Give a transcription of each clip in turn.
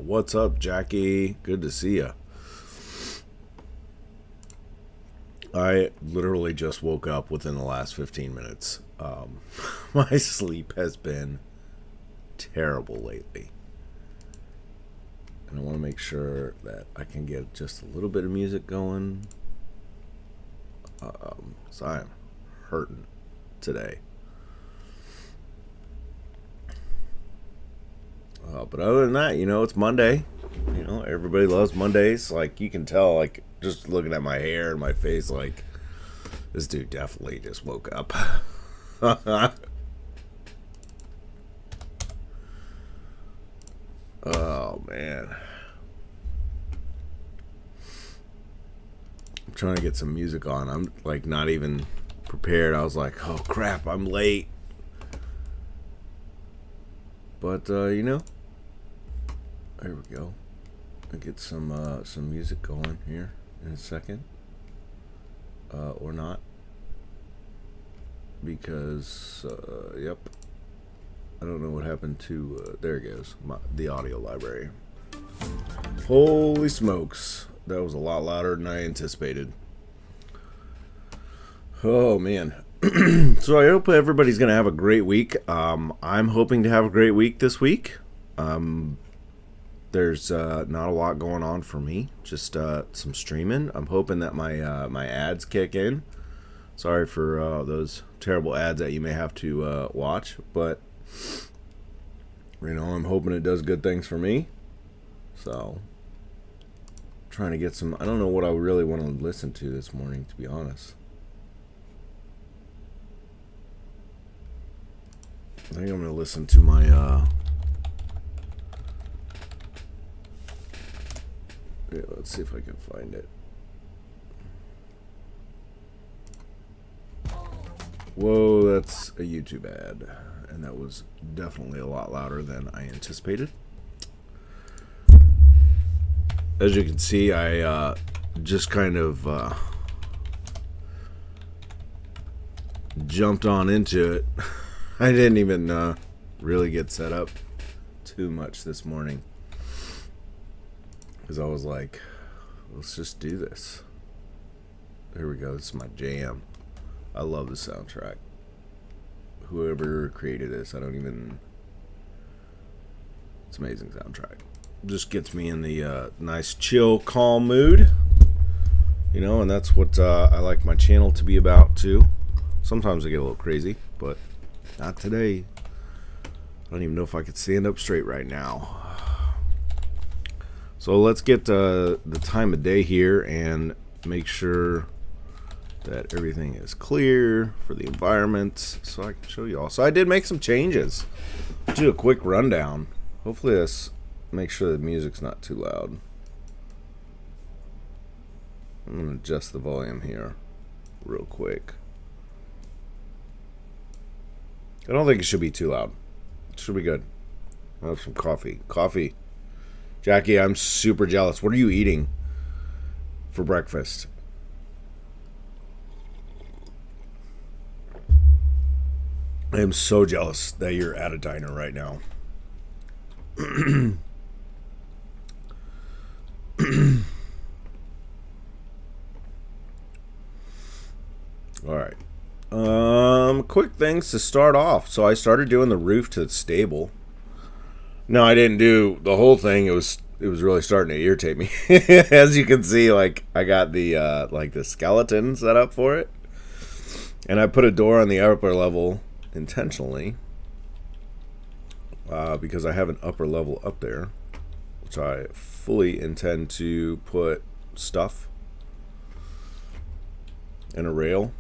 What's up, Jackie? Good to see you. I literally just woke up within the last 15 minutes. My sleep has been terrible lately. And I want to make sure that I can get just a little bit of music going. So I'm hurting today. But other than that, it's Monday. Everybody loves Mondays. Like, you can tell, like, just looking at my hair and my face, like, this dude definitely just woke up. Oh, man. I'm trying to get some music on. I'm, like, not even prepared. I was like, oh, crap, I'm late. But, there we go. I'll get some music going here in a second. Or not. Because, yep. I don't know what happened to, there it goes, the audio library. Holy smokes. That was a lot louder than I anticipated. Oh, man. So I hope everybody's going to have a great week. I'm hoping to have a great week this week. There's not a lot going on for me. Just some streaming. I'm hoping that my ads kick in. Sorry for those terrible ads that you may have to watch. But, I'm hoping it does good things for me. So, trying to get some... I don't know what I really want to listen to this morning, to be honest. I think I'm going to listen to my, yeah, let's see if I can find it. Whoa, that's a YouTube ad. And that was definitely a lot louder than I anticipated. As you can see, I just kind of jumped on into it. I didn't even really get set up too much this morning. Because I was like, let's just do this. There we go. This is my jam. I love the soundtrack. Whoever created this, it's an amazing soundtrack. Just gets me in the nice, chill, calm mood. And that's what I like my channel to be about, too. Sometimes I get a little crazy, but... not today. I don't even know if I could stand up straight right now. So let's get the time of day here and make sure that everything is clear for the environment so I can show you all. So I did make some changes. Do a quick rundown. Hopefully this makes sure the music's not too loud. I'm going to adjust the volume here real quick. I don't think it should be too loud. It should be good. I'll have some coffee. Coffee. Jackie, I'm super jealous. What are you eating for breakfast? I am so jealous that you're at a diner right now. All right. Quick things to start off. So I started doing the roof to the stable. No, I didn't do the whole thing. It was really starting to irritate me. As you can see, like, I got the the skeleton set up for it. And I put a door on the upper level intentionally. Because I have an upper level up there, which I fully intend to put stuff and a rail.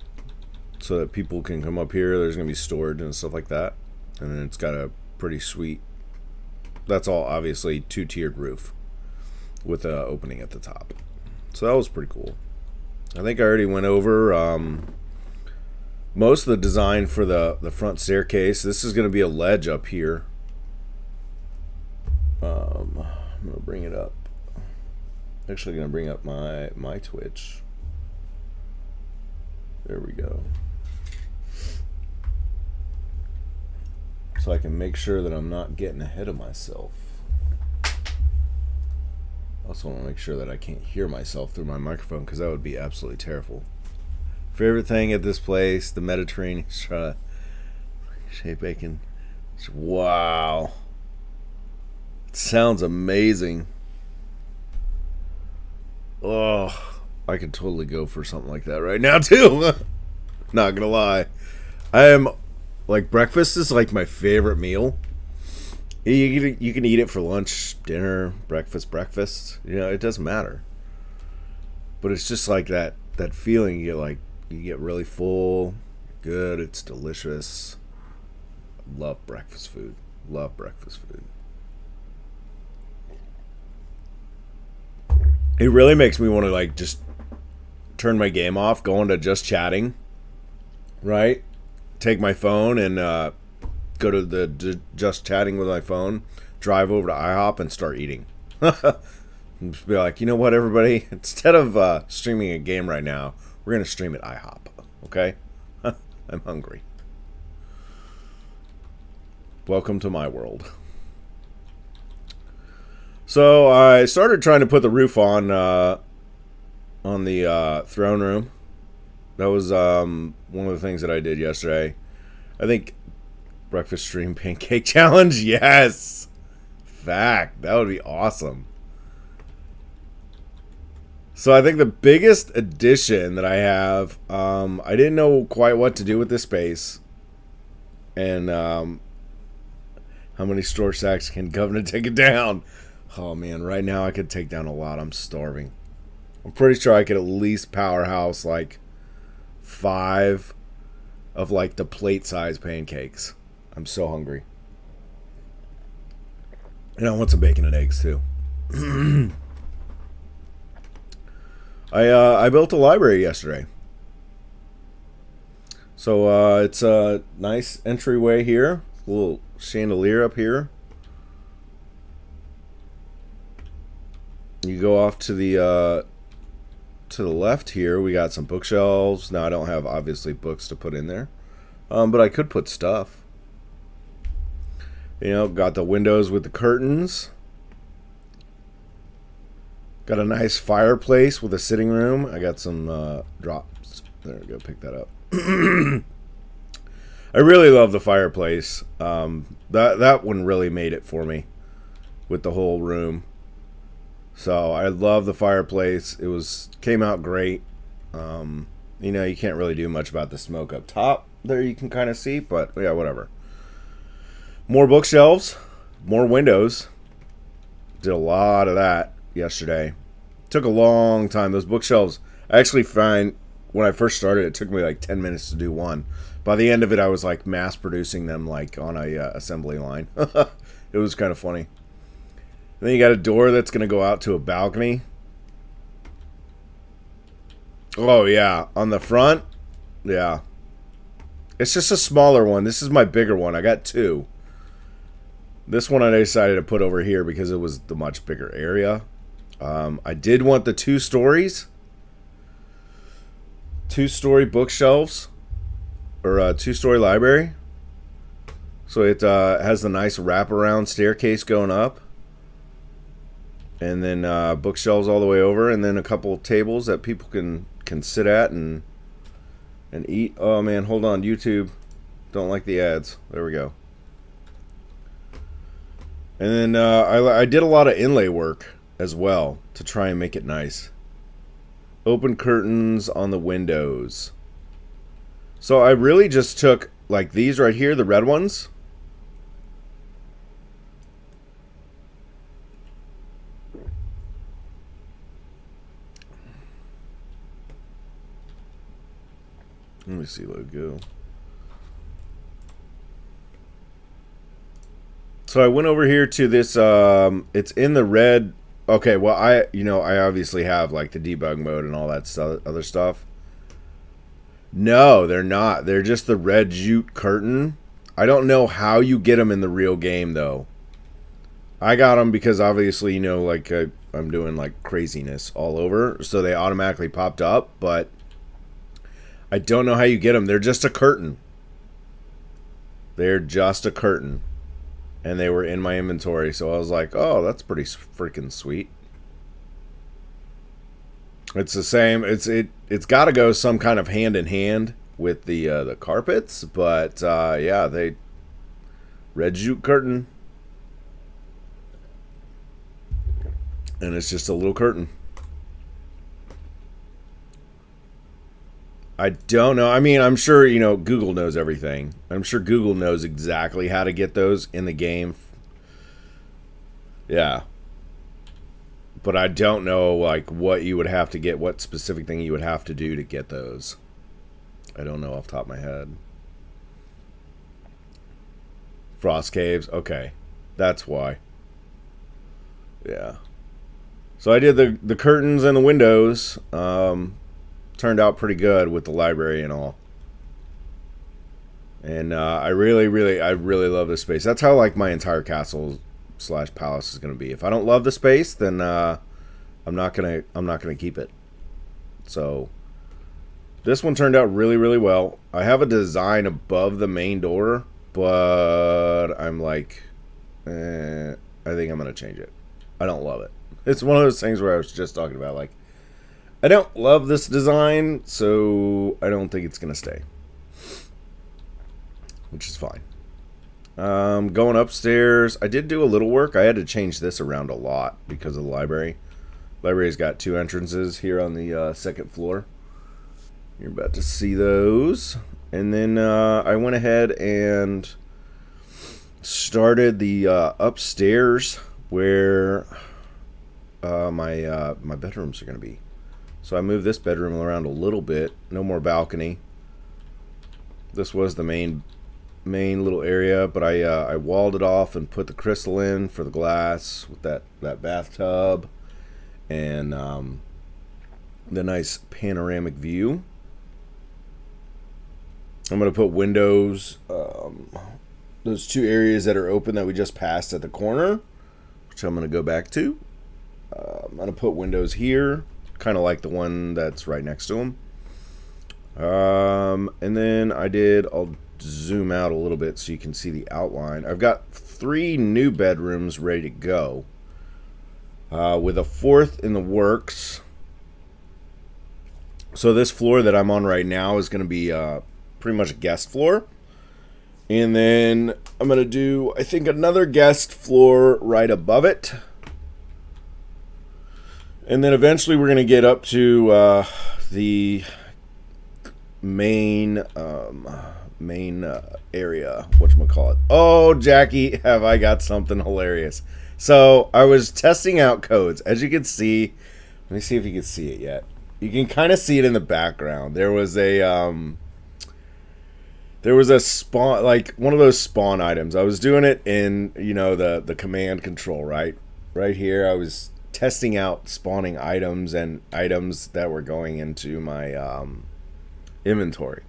So that people can come up here. There's going to be storage and stuff like that. And then it's got a pretty sweet... that's all obviously two-tiered roof with an opening at the top. So that was pretty cool. I think I already went over most of the design for the front staircase. This is going to be a ledge up here. I'm going to bring it up. Actually going to bring up my Twitch. There we go. So I can make sure that I'm not getting ahead of myself. Also want to make sure that I can't hear myself through my microphone, because that would be absolutely terrible. Favorite thing at this place, the Mediterranean shaved bacon. Wow. It sounds amazing. Oh, I could totally go for something like that right now too. Not gonna lie. I am, like, breakfast is like my favorite meal. You can eat it for lunch, dinner, breakfast. You know, it doesn't matter. But it's just like that feeling you get really full, good, it's delicious. Love breakfast food. Love breakfast food. It really makes me want to, like, just turn my game off, go into just chatting, right? Take my phone and go to the just chatting with my phone, drive over to IHOP and start eating. And just be like, you know what, everybody? Instead of streaming a game right now, we're going to stream at IHOP, okay? I'm hungry. Welcome to my world. So I started trying to put the roof on the throne room. That was one of the things that I did yesterday. I think breakfast stream pancake challenge. Yes, fact, that would be awesome. So I think the biggest addition that I have, I didn't know quite what to do with this space, and how many store sacks can Governor take it down? Oh man, right now I could take down a lot. I'm starving. I'm pretty sure I could at least powerhouse like 5 of like the plate size pancakes. I'm so hungry. And I want some bacon and eggs too. I built a library yesterday. So it's a nice entryway here. A little chandelier up here. You go off to the left here. We got some bookshelves. Now I don't have obviously books to put in there, but I could put stuff. You know, got the windows with the curtains. Got a nice fireplace with a sitting room. I got some drops. There we go. Pick that up. I really love the fireplace. That one really made it for me with the whole room. So I love the fireplace. Came out great. You know, you can't really do much about the smoke up top there. You can kind of see, but yeah, whatever. More bookshelves, more windows. Did a lot of that yesterday. Took a long time. Those bookshelves, I actually find when I first started, it took me like 10 minutes to do one. By the end of it, I was like mass producing them like on a assembly line. It was kind of funny. Then you got a door that's going to go out to a balcony. Oh, yeah. On the front? Yeah. It's just a smaller one. This is my bigger one. I got 2. This one I decided to put over here because it was the much bigger area. I did want the 2 stories. 2-story bookshelves. Or a 2-story library. So it has the nice wraparound staircase going up. And then bookshelves all the way over, and then a couple tables that people can sit at and eat. Oh man, hold on, YouTube. Don't like the ads. There we go. And then I did a lot of inlay work as well to try and make it nice. Open curtains on the windows. So I really just took like these right here, the red ones. Let me see, let it go. So I went over here to this, it's in the red. Okay, well, I obviously have like the debug mode and all that other stuff. No, they're not. They're just the red jute curtain. I don't know how you get them in the real game, though. I got them because obviously, like I'm doing like craziness all over. So they automatically popped up, but I don't know how you get them. They're just a curtain. They're just a curtain. And they were in my inventory, so I was like, oh, that's pretty freaking sweet. It's the same. It's got to go some kind of hand in hand with the carpets, but yeah, they red jute curtain, and it's just a little curtain. I don't know. I mean, I'm sure Google knows everything. I'm sure Google knows exactly how to get those in the game. Yeah, but I don't know like what you would have to get, what specific thing you would have to do to get those. I don't know off the top of my head. Frost caves, okay, that's why. Yeah. So I did the curtains and the windows. Turned out pretty good with the library and all. And I really love this space. That's how like my entire castle / palace is going to be. If I don't love the space, then I'm not gonna keep it. So this one turned out really well. I have a design above the main door, but I'm like, I think I'm gonna change it. I don't love it. It's one of those things where I was just talking about, like, I don't love this design, so I don't think it's gonna stay, which is fine. Going upstairs, I did do a little work. I had to change this around a lot because of the library. Library's got 2 entrances here on the second floor. You're about to see those. And then I went ahead and started the upstairs where my bedrooms are going to be. So I moved this bedroom around a little bit. No more balcony. This was the main little area, but I walled it off and put the crystal in for the glass with that bathtub and the nice panoramic view. I'm going to put windows, those 2 areas that are open that we just passed at the corner, which I'm going to go back to. I'm going to put windows here, kind of like the one that's right next to them. And then I'll zoom out a little bit so you can see the outline. I've got 3 new bedrooms ready to go, with a 4th in the works. So this floor that I'm on right now is going to be pretty much a guest floor. And then I'm going to do, I think, another guest floor right above it. And then eventually we're going to get up to the main area. Whatchamacallit? Oh, Jackie, have I got something hilarious. So I was testing out codes. As you can see, let me see if you can see it yet. You can kind of see it in the background. There was a spawn, like one of those spawn items. I was doing it in, the command control, right? Right here, I was testing out spawning items and items that were going into my inventory.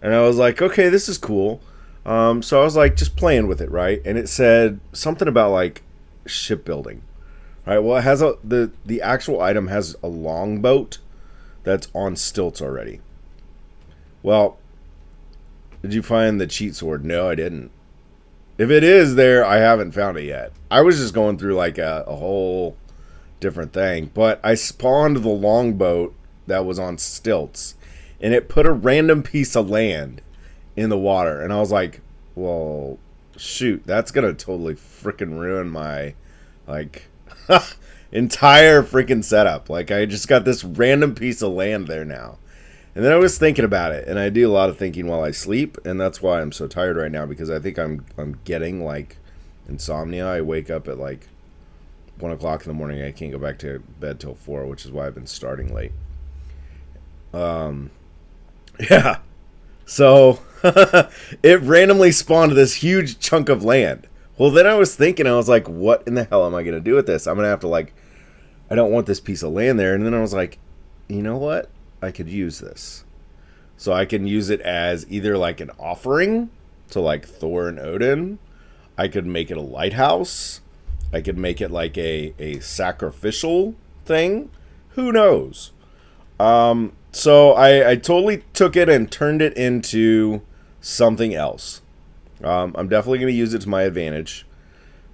And I was like, okay, this is cool. So I was like just playing with it, right? And it said something about like shipbuilding. Right? Well, it has the actual item has a longboat that's on stilts already. Well, did you find the cheat sword? No, I didn't. If it is there, I haven't found it yet. I was just going through like a whole different thing. But I spawned the longboat that was on stilts, and it put a random piece of land in the water. And I was like, well, shoot, that's going to totally freaking ruin my, like, entire freaking setup. Like, I just got this random piece of land there now. And then I was thinking about it, and I do a lot of thinking while I sleep, and that's why I'm so tired right now, because I think I'm getting, like, insomnia. I wake up at, like, 1 o'clock in the morning. I can't go back to bed till 4, which is why I've been starting late. Yeah. So, it randomly spawned this huge chunk of land. Well, then I was thinking, I was like, what in the hell am I going to do with this? I'm going to have to, like, I don't want this piece of land there. And then I was like, you know what? I could use this. So I can use it as either like an offering to like Thor and Odin. I could make it a lighthouse. I could make it like a sacrificial thing. Who knows? So I totally took it and turned it into something else. I'm definitely going to use it to my advantage.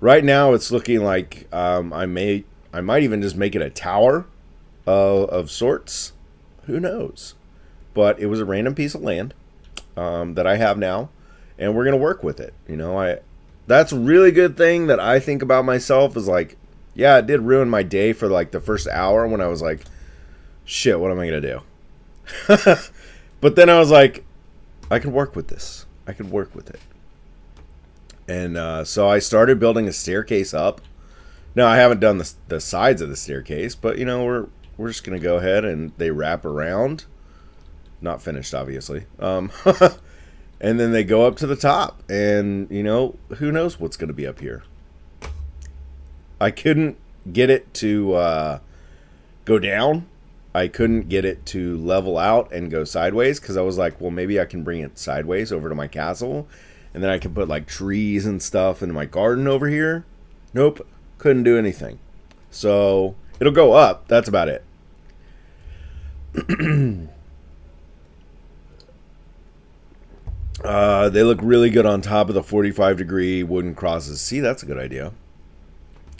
Right now it's looking like I might even just make it a tower. of sorts. Who knows? But it was a random piece of land that I have now, and we're gonna work with it. That's a really good thing that I think about myself is like, yeah, it did ruin my day for like the first hour when I was like, shit, what am I gonna do? But then I was like, I can work with this. I can work with it. And so I started building a staircase up. Now I haven't done the sides of the staircase, but we're just gonna go ahead and they wrap around. Not finished, obviously. And then they go up to the top, and who knows what's gonna be up here. I couldn't get it to go down. I couldn't get it to level out and go sideways because I was like, well, maybe I can bring it sideways over to my castle, and then I can put like trees and stuff in my garden over here. Nope, couldn't do anything. So it'll go up. That's about it. They look really good on top of the 45-degree wooden crosses. See, that's a good idea.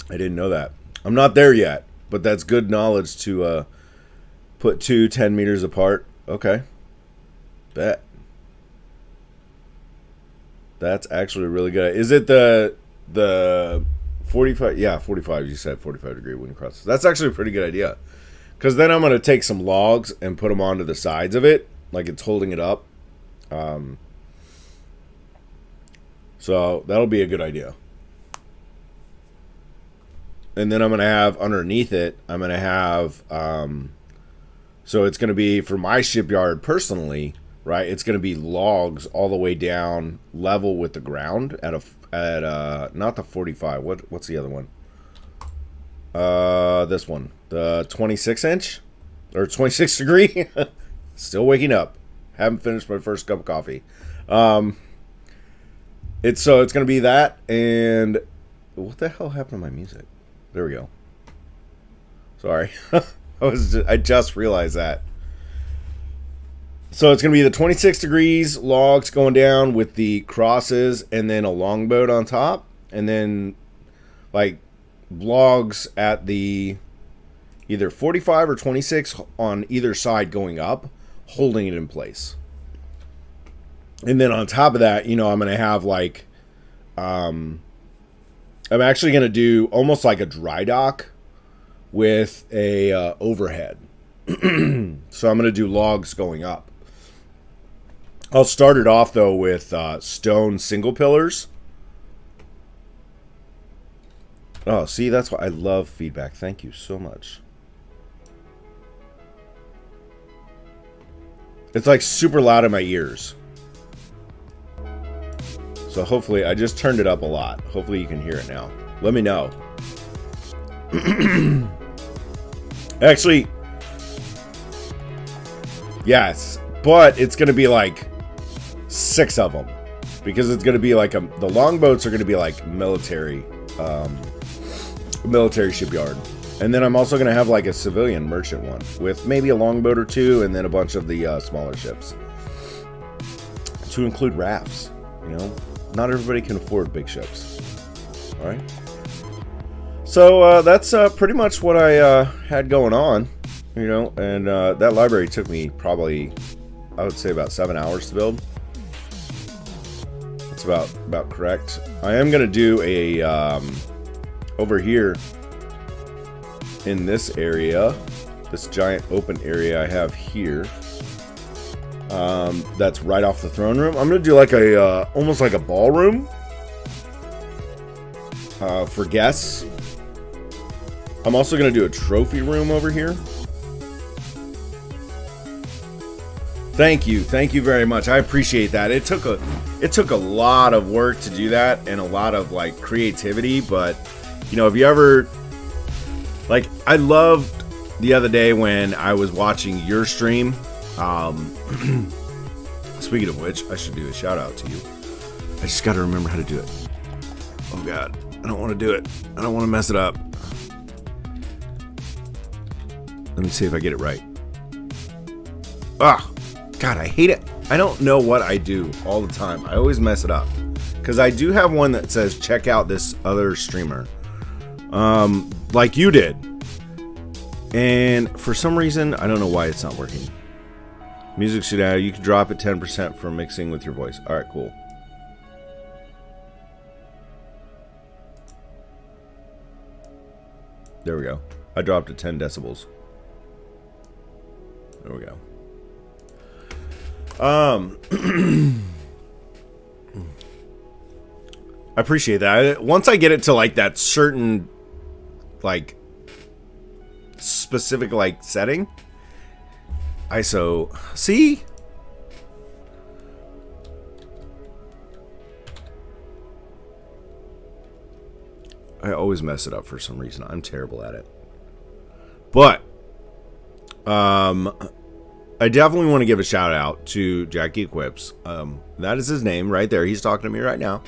I didn't know that. I'm not there yet, but that's good knowledge to put 2 10 meters apart. Okay. Bet. That's actually really good. Is it the 45? Yeah, 45. You said 45-degree wooden crosses. That's actually a pretty good idea. Because then I'm going to take some logs and put them onto the sides of it, like it's holding it up. So that'll be a good idea. And then I'm going to have underneath it, I'm going to have, so it's going to be for my shipyard personally, right? It's going to be logs all the way down level with the ground at not the 45. What's the other one? This one, the 26 inch or 26 degree. Still waking up. Haven't finished my first cup of coffee. It's going to be that. And what the hell happened to my music? There we go. Sorry. I just realized that. So it's going to be the 26 degrees logs going down with the crosses and then a longboat on top. And then like logs at the either 45 or 26 on either side going up, holding it in place. And then on top of that, I'm going to have like, I'm actually going to do almost like a dry dock with a overhead. So I'm going to do logs going up. I'll start it off though with stone single pillars. Oh, see, that's why I love feedback. Thank you so much. It's like super loud in my ears. So hopefully, I just turned it up a lot. Hopefully you can hear it now. Let me know. Actually, yes, but it's going to be like 6 of them. Because it's going to be like the longboats are going to be like military shipyard. And then I'm also going to have like a civilian merchant one with maybe a longboat or 2 and then a bunch of the smaller ships. To include rafts, Not everybody can afford big ships. All right. So that's pretty much what I had going on, and that library took me probably, I would say, about 7 hours to build. That's about correct. I am going to do a, over here in this area, this giant open area I have here, that's right off the throne room. I'm going to do like a, almost like a ballroom for guests. I'm also going to do a trophy room over here. Thank you very much. I appreciate that. It took a lot of work to do that and a lot of like creativity, but if you ever I loved the other day when I was watching your stream. Speaking of which, I should do a shout out to you. I just got to remember how to do it. Oh God, I don't want to do it. I don't want to mess it up. Let me see if I get it right. Ah, God, I hate it. I don't know what I do all the time. I always mess it up. Because I do have one that says, check out this other streamer. Like you did. And for some reason, I don't know why it's not working. Music should add. You can drop it 10% for mixing with your voice. All right, cool. There we go. I dropped it 10 decibels. There we go. I appreciate that. Once I get it to like that certain, like, specific like setting, ISO. See? I always mess it up for some reason. I'm terrible at it. But I definitely want to give a shout out to Jackie Equips. That is his name right there. He's talking to me right now.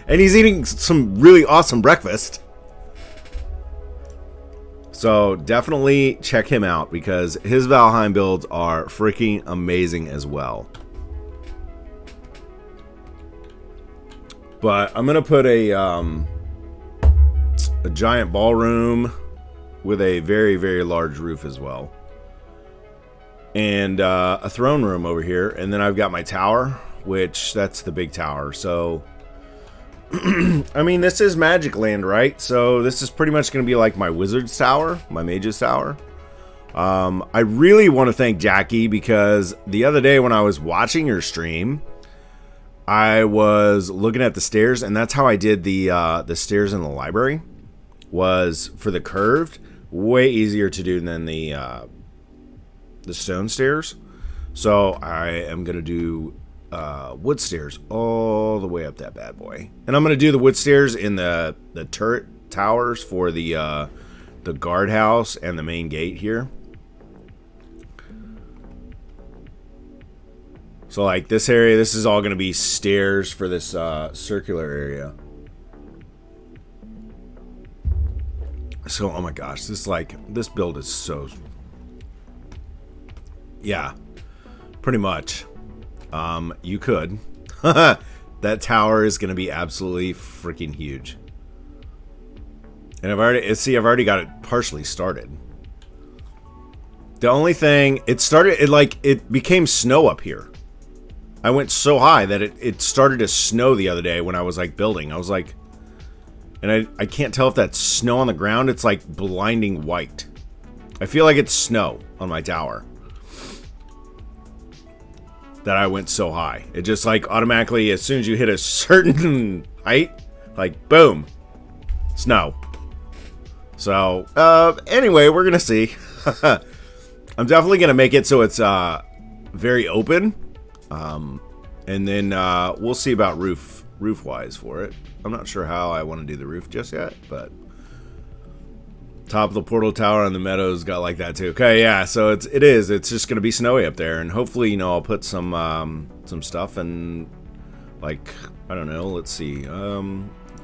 And he's eating some really awesome breakfast. So definitely check him out because his Valheim builds are freaking amazing as well. But I'm going to put a giant ballroom with a very, very large roof as well. And a throne room over here. And then I've got my tower, which that's the big tower. So, I mean, this is Magic Land, right? So this is pretty much going to be like my Wizard's Tower, my Mage's Tower. I really want to thank Jackie because the other day when I was watching your stream, I was looking at the stairs, and that's how I did the stairs in the library. Was for the curved, way easier to do than the stone stairs. So I am gonna do wood stairs all the way up that bad boy, and I'm gonna do the wood stairs in the turret towers for the guardhouse and the main gate here. So like this area, this is all gonna be stairs for this circular area. So, oh my gosh, this build is so, yeah, pretty much. You could. That tower is going to be absolutely freaking huge. And I've already got it partially started. The only thing, it became snow up here. I went so high that it started to snow the other day when I was like building. I was like, and I can't tell if that's snow on the ground. It's like blinding white. I feel like it's snow on my tower. That I went so high. It just like automatically, as soon as you hit a certain height, like boom, snow. So, anyway, we're going to see. I'm definitely going to make it so it's very open. And then we'll see about roof-wise for it. I'm not sure how I want to do the roof just yet, but top of the portal tower on the meadows got like that too. Okay, yeah, so it's just gonna be snowy up there, and hopefully, you know, I'll put some stuff and like, I don't know, let's see,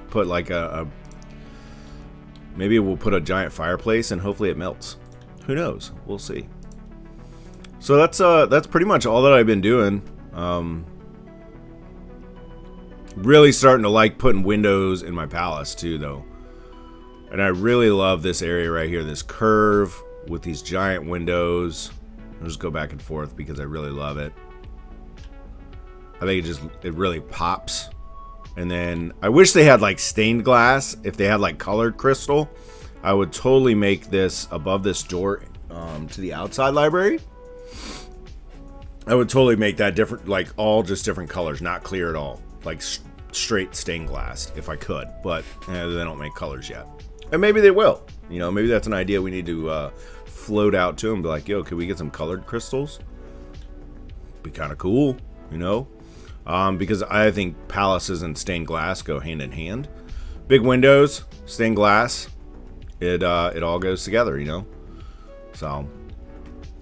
put like maybe we'll put a giant fireplace and hopefully it melts. Who knows? We'll see. So that's pretty much all that I've been doing. Really starting to like putting windows in my palace too, though. And I really love this area right here, this curve with these giant windows. I'll just go back and forth because I really love it. I think it really pops. And then I wish they had like stained glass. If they had like colored crystal, I would totally make this above this door to the outside library. I would totally make that different, like all just different colors, not clear at all. Like straight stained glass if I could, but they don't make colors yet. And maybe they will. You know, maybe that's an idea we need to float out to them. Be like, yo, can we get some colored crystals? Be kind of cool, you know? Because I think palaces and stained glass go hand in hand. Big windows, stained glass, it all goes together, you know? So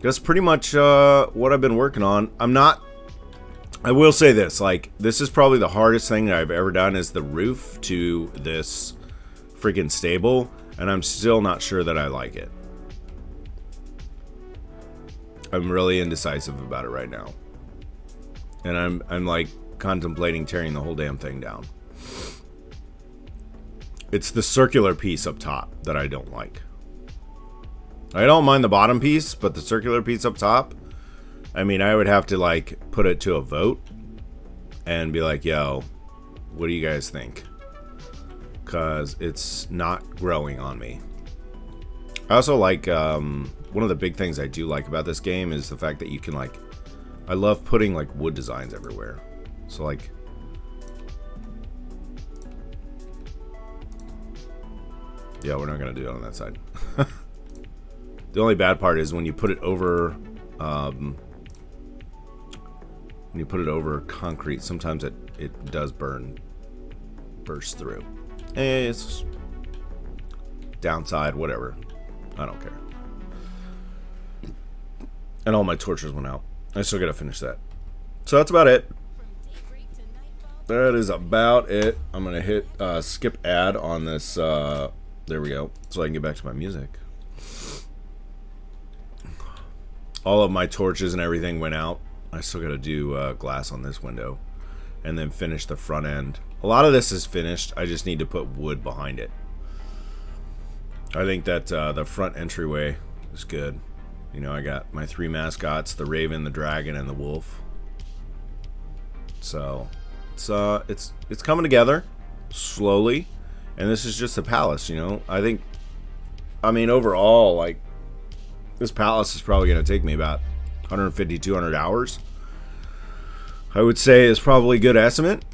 that's pretty much what I've been working on. I will say this, like, this is probably the hardest thing that I've ever done is the roof to this freaking stable, and I'm still not sure that I like it. I'm really indecisive about it right now. And I'm like contemplating tearing the whole damn thing down. It's the circular piece up top that I don't like. I don't mind the bottom piece, but the circular piece up top, I mean, I would have to like put it to a vote and be like, yo, what do you guys think? Because it's not growing on me. I also like, one of the big things I do like about this game is the fact that you can like, I love putting like wood designs everywhere. So like, yeah, we're not going to do it on that side. The only bad part is when you put it over, concrete, sometimes it does burst through. It's downside, whatever. I don't care. And all my torches went out. I still gotta finish that. So that's about it. That is about it. I'm gonna hit skip ad on this. There we go. So I can get back to my music. All of my torches and everything went out. I still gotta do glass on this window. And then finish the front end. A lot of this is finished. I just need to put wood behind it. I think that the front entryway is good. You know, I got my 3 mascots, the raven, the dragon, and the wolf. So it's coming together slowly. And this is just a palace, you know. I mean, overall, like, this palace is probably going to take me about 150, 200 hours. I would say is probably a good estimate.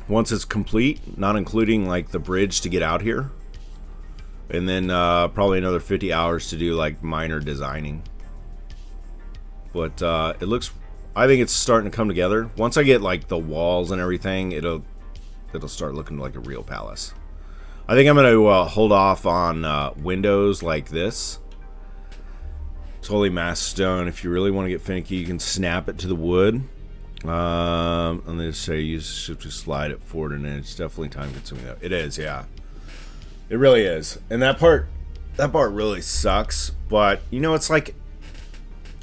Once it's complete, not including, like, the bridge to get out here. And then probably another 50 hours to do, like, minor designing. But it looks... I think it's starting to come together. Once I get, like, the walls and everything, it'll start looking like a real palace. I think I'm going to hold off on windows like this. Totally masked stone. If you really want to get finicky, you can snap it to the wood. And they say use shift to slide it forward, and it's definitely time consuming though. It is, yeah. It really is. And that part really sucks. But you know, it's like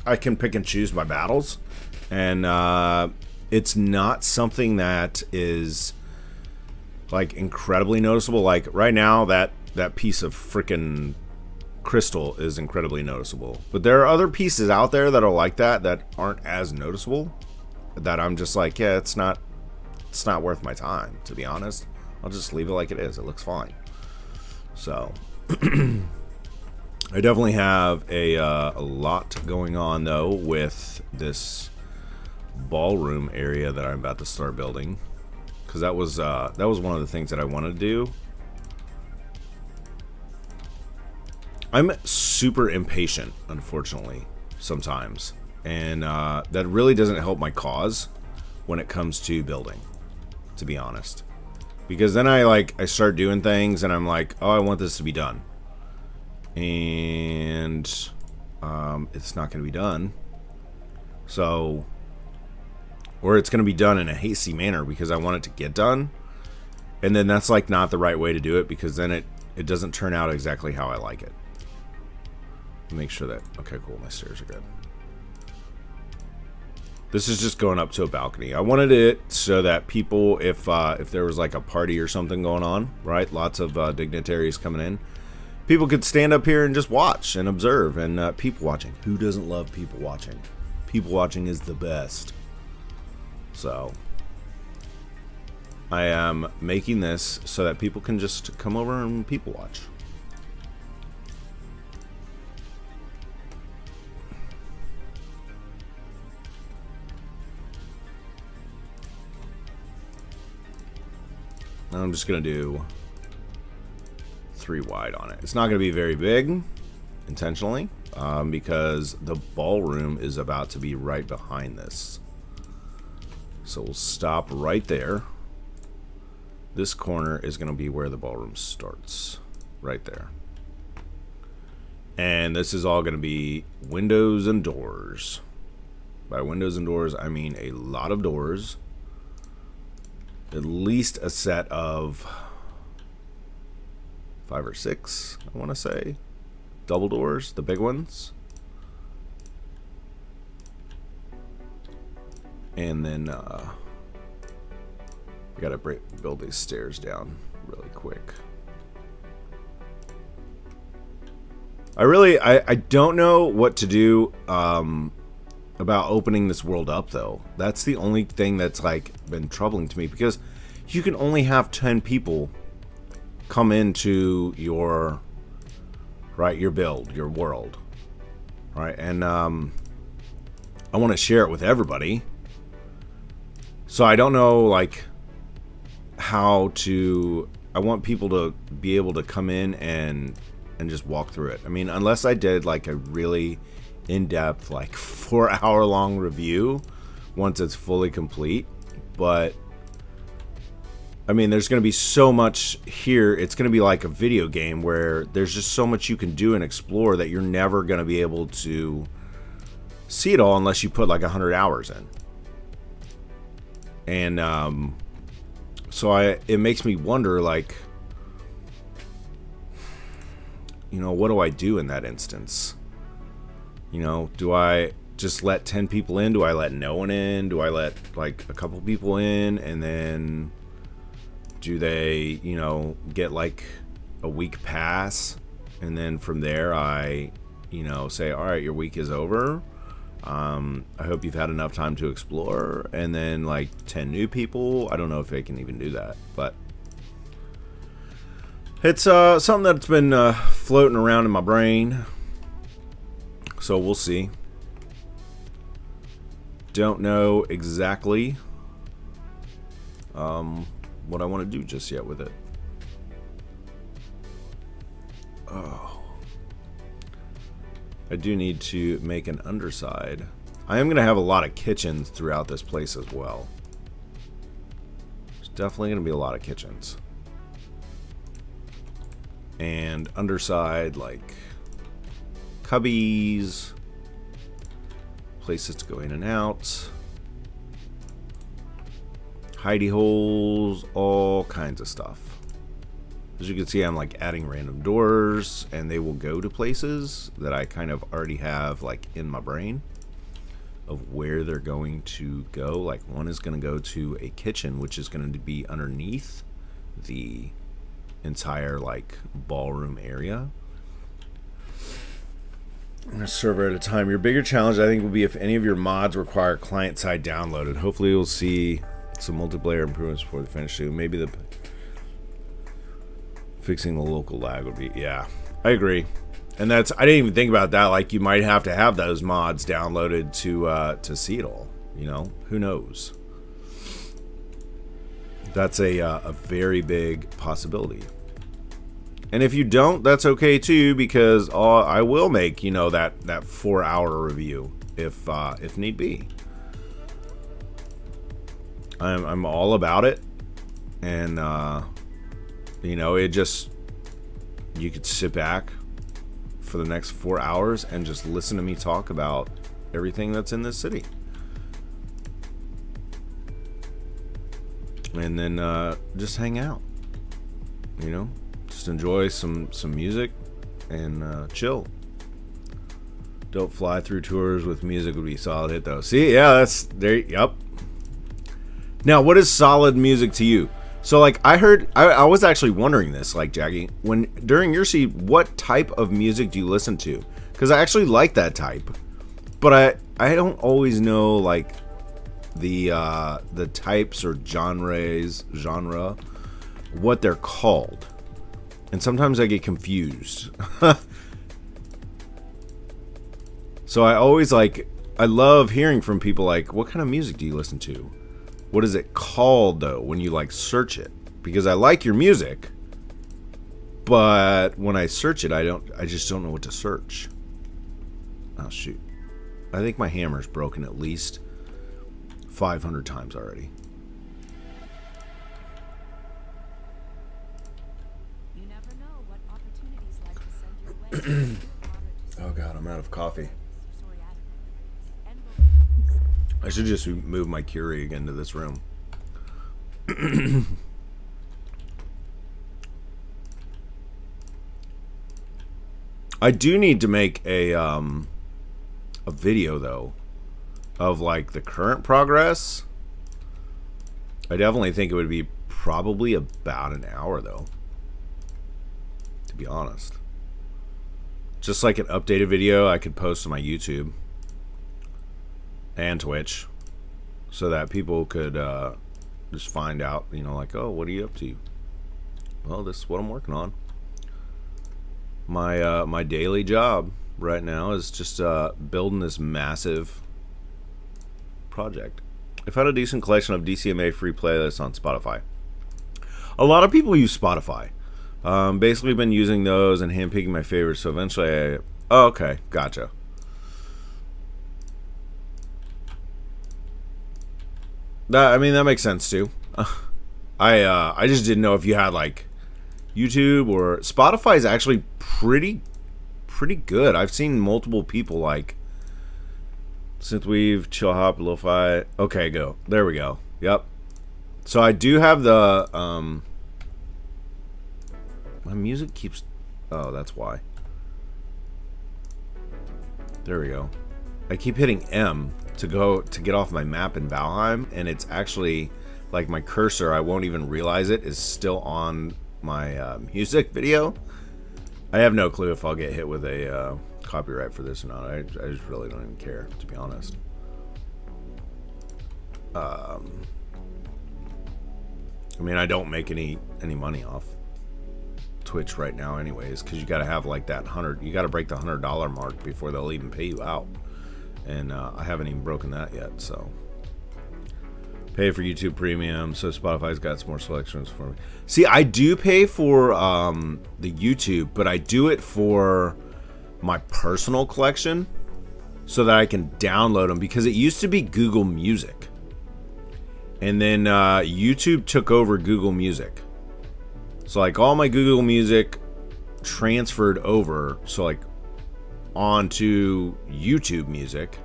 I can pick and choose my battles, and it's not something that is like incredibly noticeable. Like right now, that piece of freaking crystal is incredibly noticeable. But there are other pieces out there that are like that aren't as noticeable. That I'm just like, yeah, it's not worth my time, to be honest. I'll just leave it like it is. It looks fine. So I definitely have a lot going on though with this ballroom area that I'm about to start building, because that was one of the things that I wanted to do. I'm super impatient, unfortunately, sometimes. And that really doesn't help my cause when it comes to building, to be honest. Because then I start doing things and I'm like, oh, I want this to be done. And it's not going to be done. So, or it's going to be done in a hasty manner because I want it to get done. And then that's like not the right way to do it, because then it doesn't turn out exactly how I like it. Make sure that, okay, cool, my stairs are good. This is just going up to a balcony. I wanted it so that people, if there was like a party or something going on, right? Lots of dignitaries coming in. People could stand up here and just watch and observe. And people watching. Who doesn't love people watching? People watching is the best. So I am making this so that people can just come over and people watch. I'm just going to do 3 wide on it. It's not going to be very big, intentionally, because the ballroom is about to be right behind this. So we'll stop right there. This corner is going to be where the ballroom starts, right there. And this is all going to be windows and doors. By windows and doors, I mean a lot of doors. At least a set of 5 or 6, I want to say. Double doors, the big ones. And then we gotta build these stairs down really quick. I don't know what to do about opening this world up, though. That's the only thing that's like been troubling to me, because you can only have 10 people come into your build, your world, right? And I want to share it with everybody, so I don't know like how to. I want people to be able to come in and just walk through it. I mean, unless I did like a really in-depth, like 4-hour long review once it's fully complete. But I mean, there's going to be so much here. It's going to be like a video game where there's just so much you can do and explore that you're never going to be able to see it all unless you put like 100 hours in. And so it makes me wonder, like, you know, what do I do in that instance? You know, do I just let 10 people in? Do I let no one in? Do I let like a couple people in, and then do they, you know, get like a week pass, and then from there I, you know, say, all right, your week is over. I hope you've had enough time to explore, and then like 10 new people. I don't know if they can even do that, but it's something that's been floating around in my brain, so we'll see. Don't know exactly what I want to do just yet with it. Oh, I do need to make an underside. I am going to have a lot of kitchens throughout this place as well. There's definitely going to be a lot of kitchens. And underside, like cubbies, places to go in and out, hidey holes, all kinds of stuff. As you can see, I'm like adding random doors, and they will go to places that I kind of already have like in my brain of where they're going to go. Like one is going to go to a kitchen, which is going to be underneath the entire like ballroom area. A server at a time. Your bigger challenge, I think, will be if any of your mods require client-side downloaded. Hopefully you'll see some multiplayer improvements before the finish too. Maybe the fixing the local lag would be, yeah, I agree. And that's, I didn't even think about that. Like, you might have to have those mods downloaded to see it all. You know, who knows? That's a very big possibility. And if you don't, that's okay too, because I will make, you know, that 4-hour review if need be. I'm all about it, and you know, it just, you could sit back for the next 4 hours and just listen to me talk about everything that's in this city. And then just hang out, you know, just enjoy some music and chill. Don't fly through tours with music would be solid hit though. See, yeah, that's there. Yep. Now, what is solid music to you? So, like, I was actually wondering this, like, Jackie, when during your seat, what type of music do you listen to? Because I actually like that type, but I don't always know, like, the types or genre, what they're called, and sometimes I get confused. So I always I love hearing from people like, what kind of music do you listen to? What is it called though when you search it? Because I like your music, but when I search it, I just don't know what to search. Oh shoot. I think my hammer's broken at least 500 times already. You never know what opportunities life will send your way. Oh god, I'm out of coffee. I should just move my Keurig into this room. I do need to make a video though of the current progress. I definitely think it would be probably about an hour though, to be honest. just like an updated video I could post on my YouTube and Twitch, so that people could just find out, you know, like, oh, what are you up to? Well, this is what I'm working on. My daily job right now is just building this massive project. I found a decent collection of DCMA free playlists on Spotify. A lot of people use Spotify. Basically been using those and handpicking my favorites, so eventually oh, okay, gotcha. I mean, that makes sense too. I just didn't know if you had like YouTube or Spotify is actually pretty good. I've seen multiple people like Synthweave, Chill Hop, Lo-Fi. Okay, go. There we go. Yep. So I do have the my music keeps, oh, that's why. There we go. I keep hitting M to get off my map in Valheim, and it's actually like my cursor, I won't even realize it, is still on my music video. I have no clue if I'll get hit with a copyright for this or not. I just really don't even care, to be honest. I mean, I don't make any money off Twitch right now anyways, because you got to have like that you got to break the $100 mark before they'll even pay you out, and I haven't even broken that yet. So pay for YouTube Premium, so Spotify's got some more selections for me. See, I do pay for the YouTube, but I do it for my personal collection so that I can download them, because it used to be Google Music, and then YouTube took over Google Music. So like all my Google Music transferred over, so like onto YouTube Music,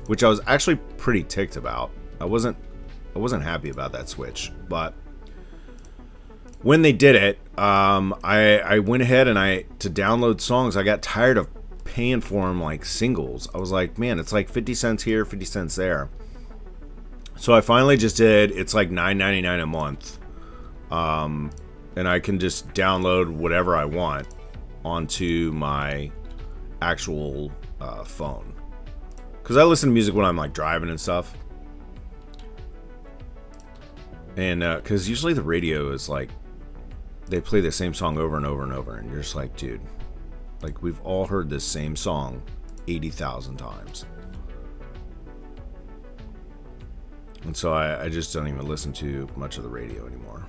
which I was actually pretty ticked about. I wasn't happy about that switch, but when they did it, I went ahead and to download songs, I got tired of paying for them like singles. I was like, man, it's like 50 cents here, 50 cents there. So I finally just did, it's like $9.99 a month. And I can just download whatever I want onto my actual phone. Because I listen to music when I'm like driving and stuff. And because usually the radio is like, they play the same song over and over and over. And you're just like, dude, like we've all heard this same song 80,000 times. And so I just don't even listen to much of the radio anymore.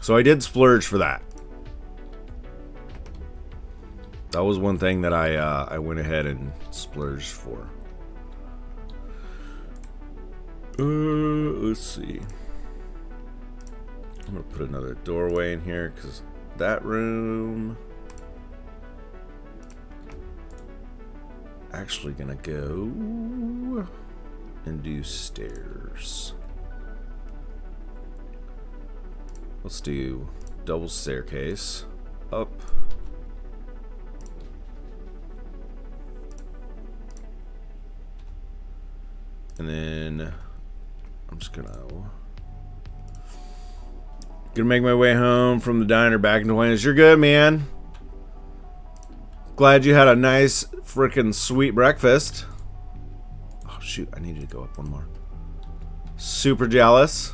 So I did splurge for that. That was one thing that I went ahead and splurged for. Let's see. I'm gonna put another doorway in here because that room actually gonna go and do stairs. Let's do double staircase up. And then I'm just gonna make my way home from the diner back into Wayne's. You're good, man. Glad you had a nice freaking sweet breakfast. Oh shoot, I needed to go up one more. Super jealous.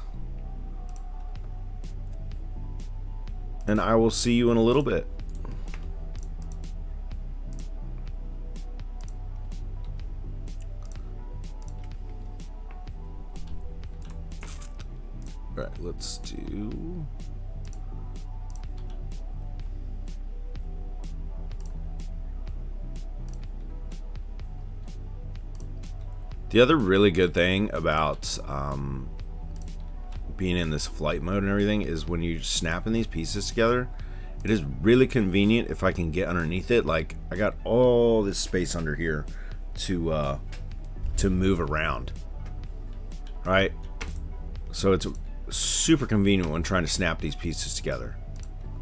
And I will see you in a little bit. All right, let's do... The other really good thing about being in this flight mode and everything is when you're snapping these pieces together, it is really convenient if I can get underneath it. Like I got all this space under here to move around. All right, so it's super convenient when trying to snap these pieces together.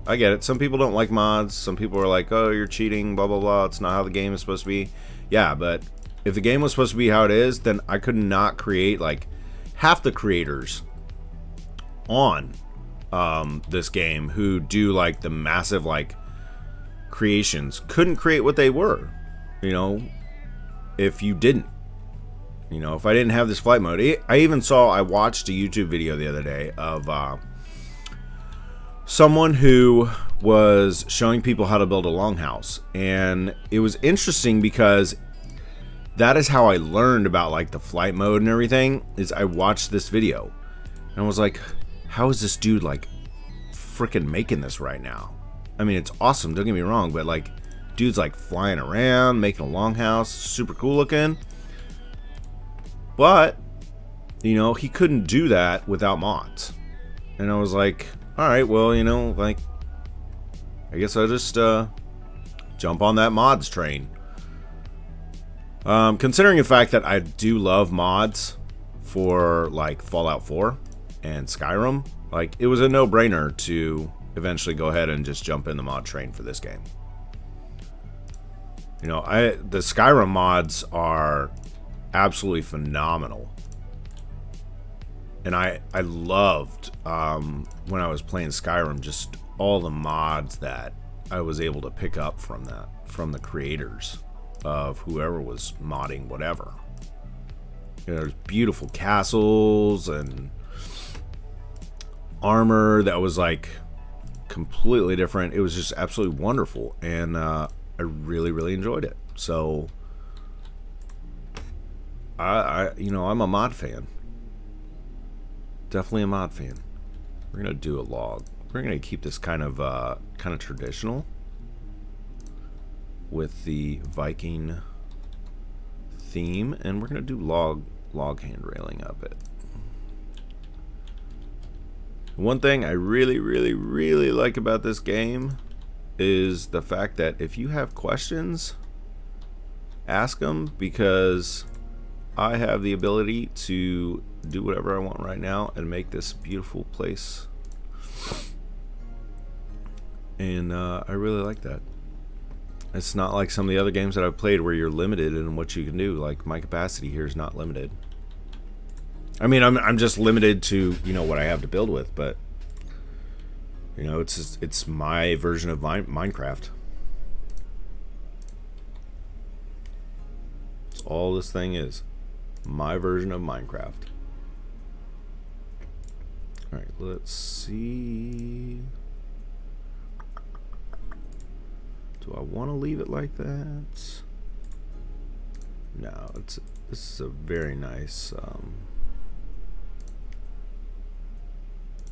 I get it. Some people don't like mods. Some people are like, oh, you're cheating, blah blah blah. It's not how the game is supposed to be. Yeah, but if the game was supposed to be how it is, then I could not create like half the creators on this game who do like the massive like creations couldn't create what they were, you know, if you didn't. You know, if I didn't have this flight mode. I watched a YouTube video the other day of someone who was showing people how to build a longhouse, and it was interesting because that is how I learned about like the flight mode and everything. Is I watched this video and I was like, how is this dude like freaking making this right now? I mean, it's awesome, don't get me wrong, but like dude's like flying around making a longhouse, super cool looking. But, you know, he couldn't do that without mods. And I was like, alright, well, you know, like, I guess I'll just jump on that mods train. Considering the fact that I do love mods for, like, Fallout 4 and Skyrim, like, it was a no-brainer to eventually go ahead and just jump in the mod train for this game. You know, the Skyrim mods are absolutely phenomenal, and I loved when I was playing Skyrim just all the mods that I was able to pick up from the creators of whoever was modding whatever. You know, there's beautiful castles and armor that was like completely different. It was just absolutely wonderful, and I really enjoyed it. So I'm a mod fan. Definitely a mod fan. We're gonna do a log. We're gonna keep this kind of traditional with the Viking theme, and we're gonna do log hand railing up it. One thing I really like about this game is the fact that if you have questions, ask them, because I have the ability to do whatever I want right now and make this beautiful place. And I really like that. It's not like some of the other games that I've played where you're limited in what you can do. Like, my capacity here is not limited. I mean, I'm just limited to, you know, what I have to build with, but you know, it's my version of Minecraft. That's all this thing is. My version of Minecraft. Alright, let's see. Do I want to leave it like that? No, this is a very nice,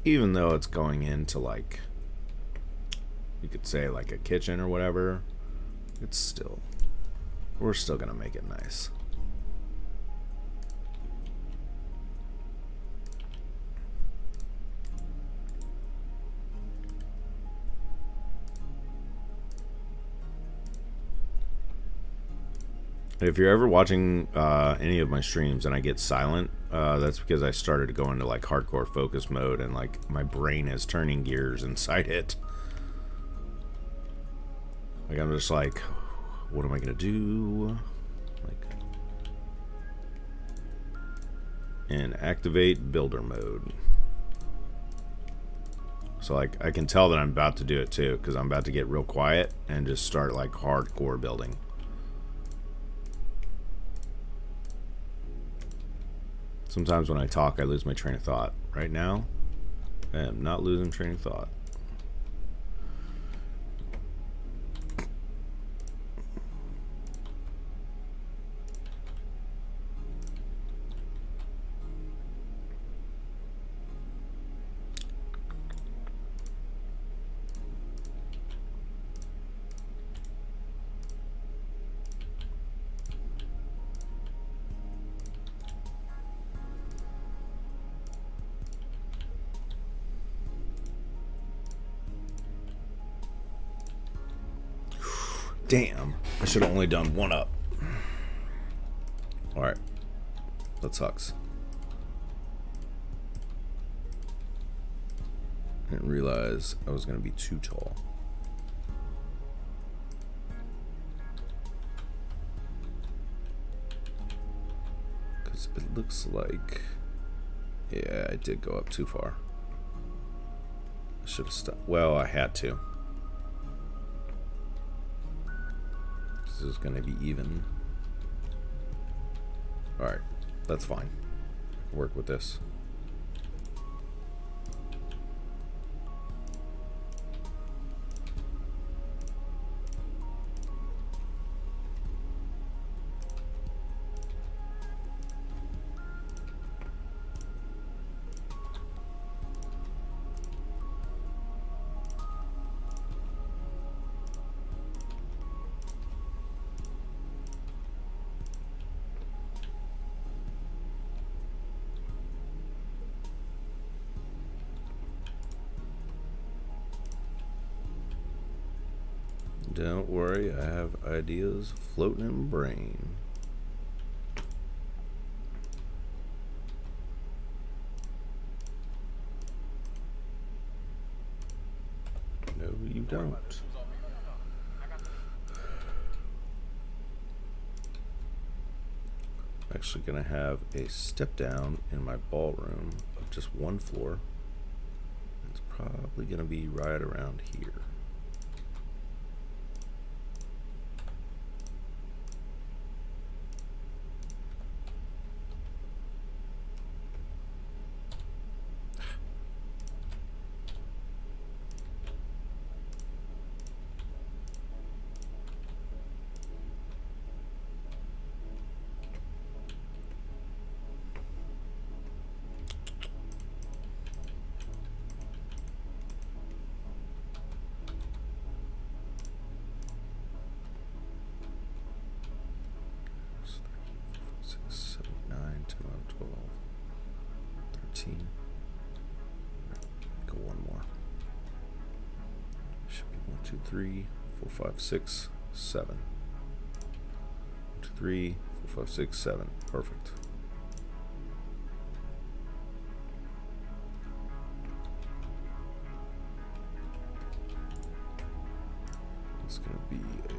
even though it's going into, like, you could say like a kitchen or whatever, we're still gonna make it nice. If you're ever watching any of my streams and I get silent, that's because I started to go into like hardcore focus mode, and like my brain is turning gears inside it. Like, I'm just like, what am I gonna do? Like, and activate builder mode. So like, I can tell that I'm about to do it too, because I'm about to get real quiet and just start like hardcore building. Sometimes when I talk, I lose my train of thought. Right now, I am not losing train of thought. Damn, I should have only done one up. Alright, that sucks. I didn't realize I was going to be too tall. Because it looks like, yeah, I did go up too far. Should have stopped. Well, I had to. This is going to be even. Alright, that's fine. I can work with this. Don't worry, I have ideas floating in my brain. No, you don't. I'm actually going to have a step down in my ballroom of just one floor. It's probably going to be right around here. Go one more. Should be 1, 2, 3, 4, 5, 6, 7. 1, 2, 3, 4, 5, 6, 7. Perfect. It's going to be a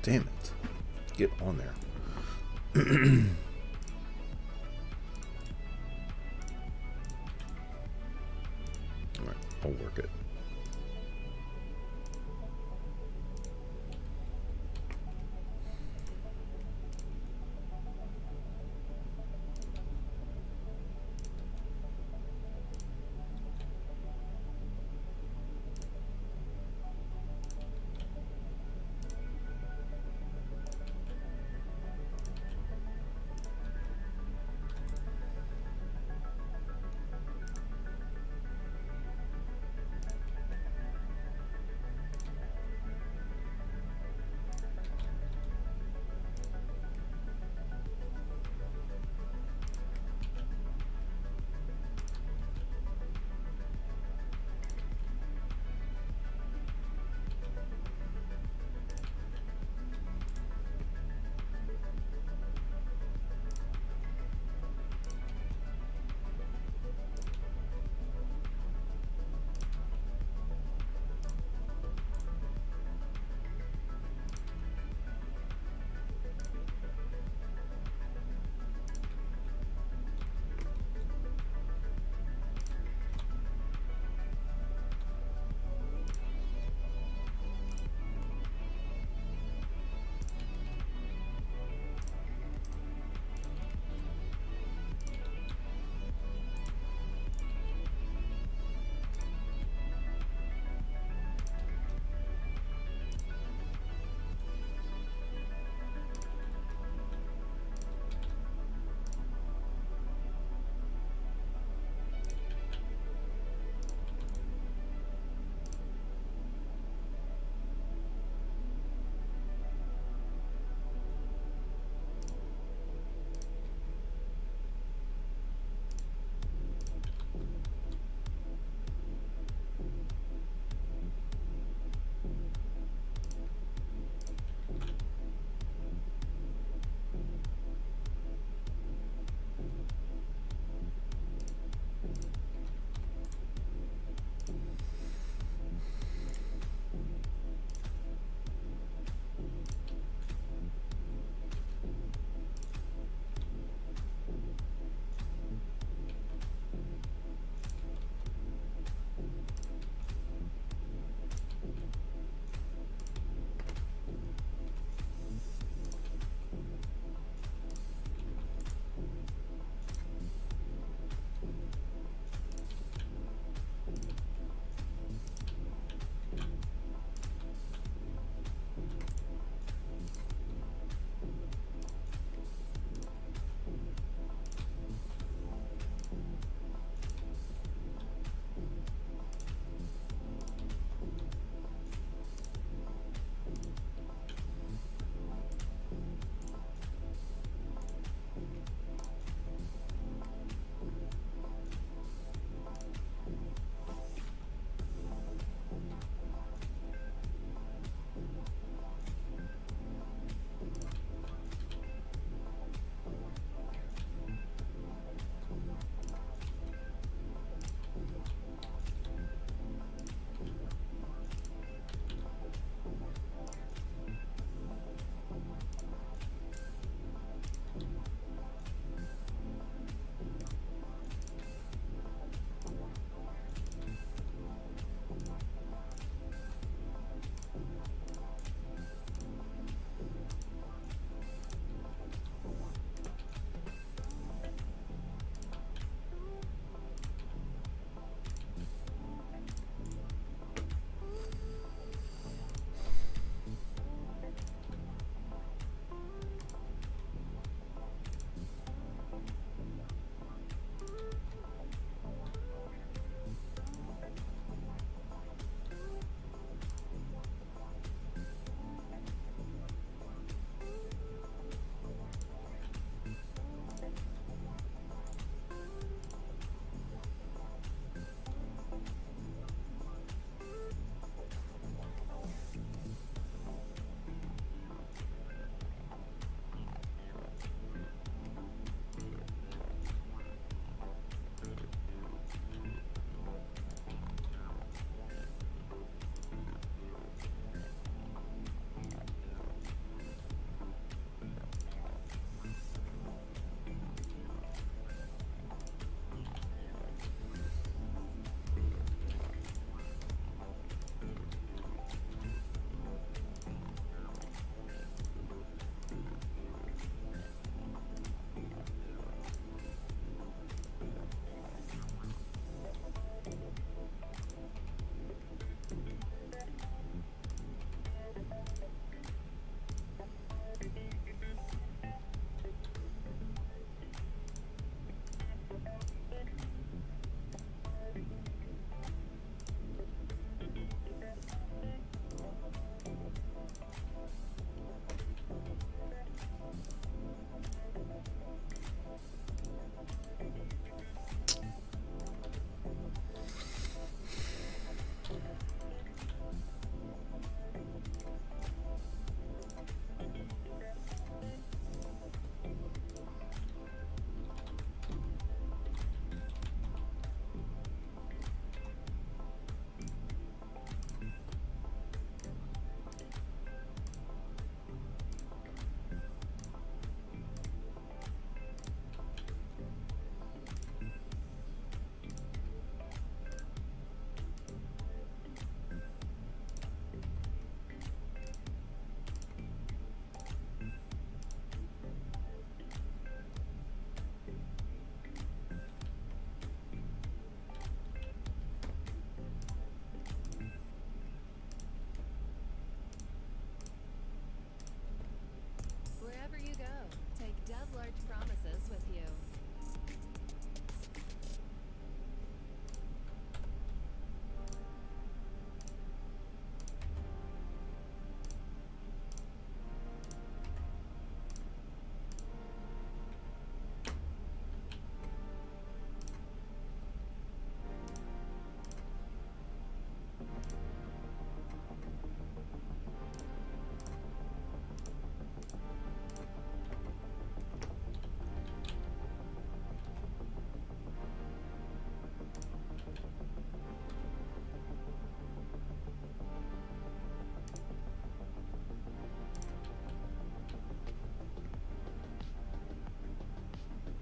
Damn it. Get on there. Alright, I'll work it.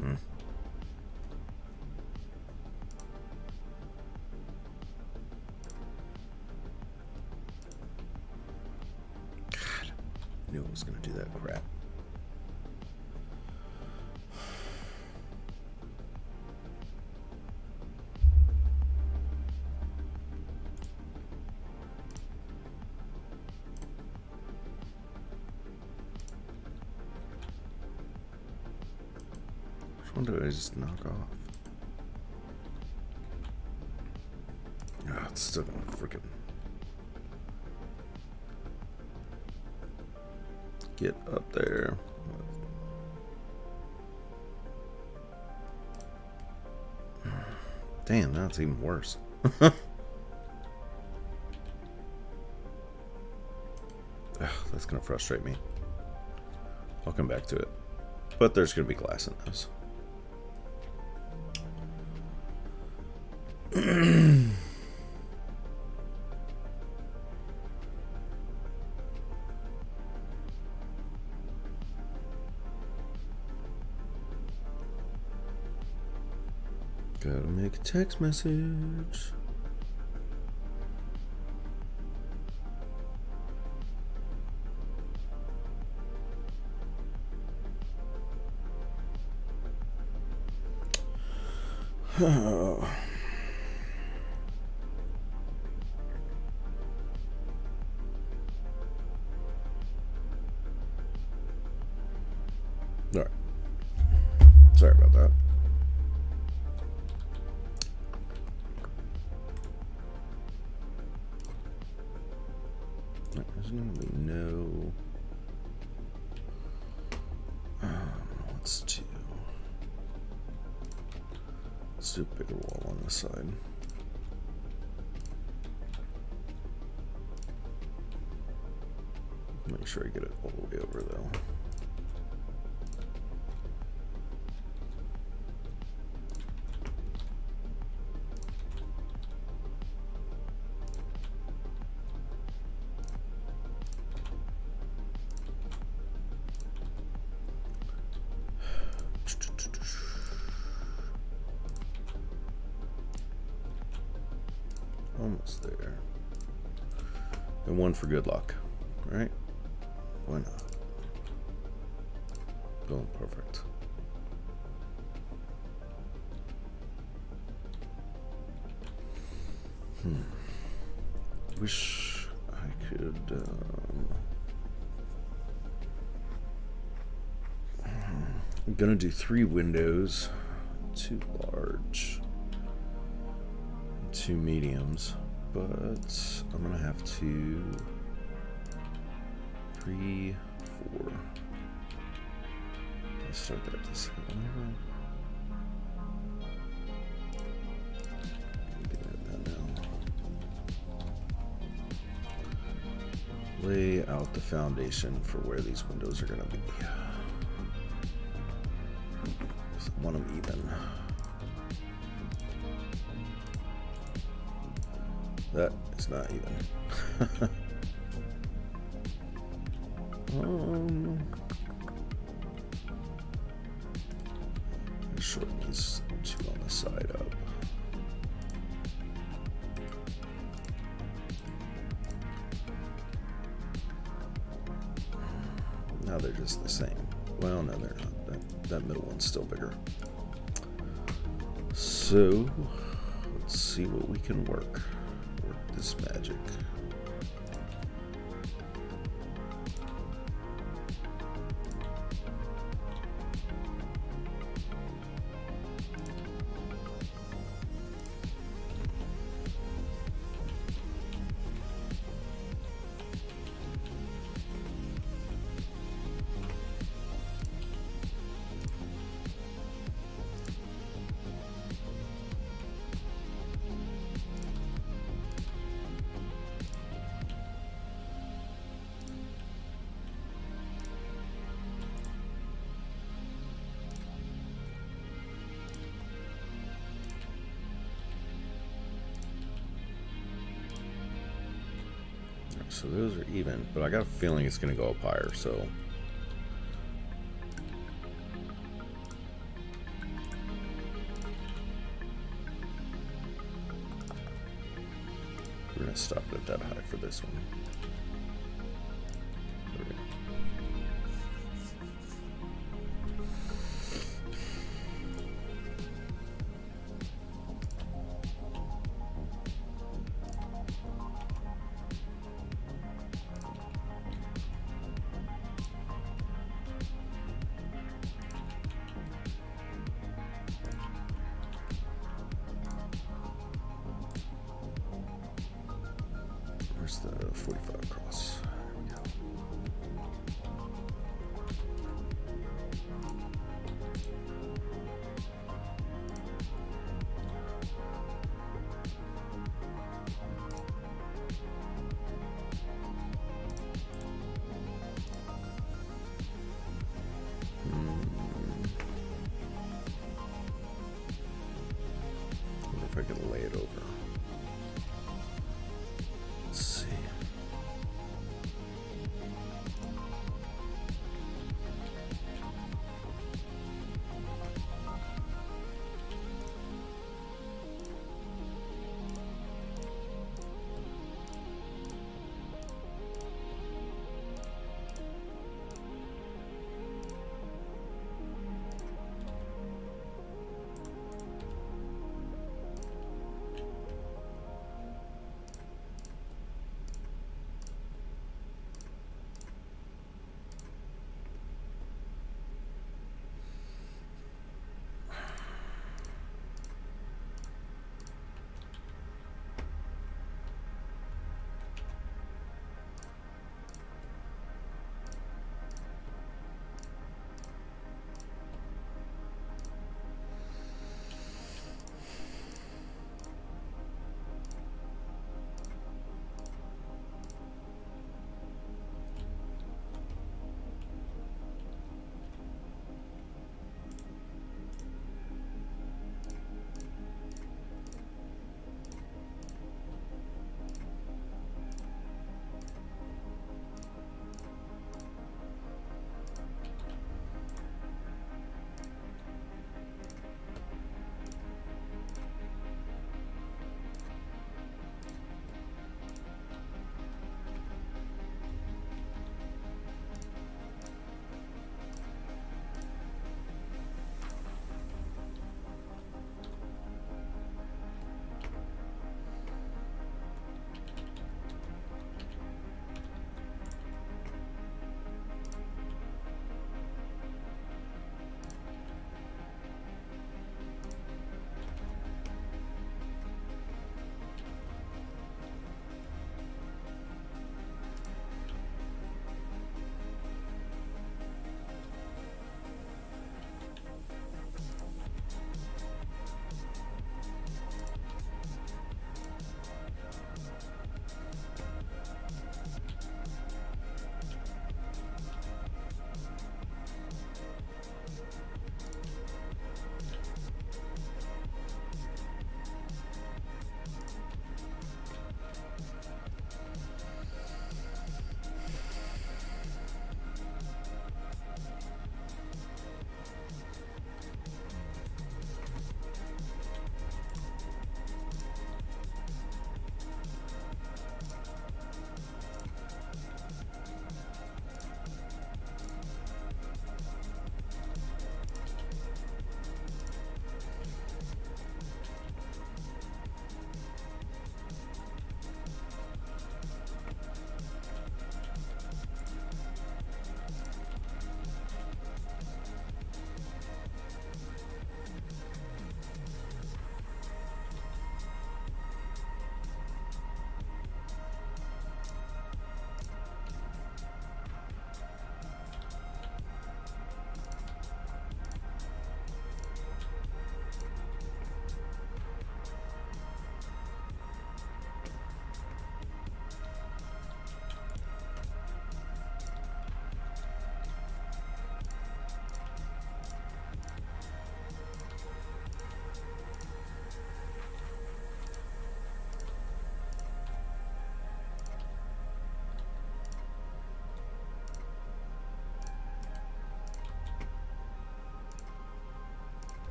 Hmm. God, I knew I was going to do that crap. Which one did I just knock off? Ah, it's still gonna freaking get up there. Damn, now it's even worse. Ugh, that's gonna frustrate me. I'll come back to it. But there's gonna be glass in those. Gotta make a text message. Oh. All right. Sorry about that. There's gonna be no. Let's do. Let's do a bigger wall on this side. Make sure I get it all the way over though. Almost there. And one for good luck. Alright? Why not? Boom, perfect. Wish I could I'm gonna do 3 windows, 2 large, 2 mediums, but I'm gonna have to 3, 4. Let's start that this one. Get at that now. Lay out the foundation for where these windows are gonna be. I want them even. That is not even. Shorten these 2 on the side up. Now they're just the same. Well, no, they're not. That middle one's still bigger. So, let's see what we can work. Work this magic. So those are even, but I got a feeling it's going to go up higher, so. gonna stop it at that high for this one. Okay. Where's the 45 across?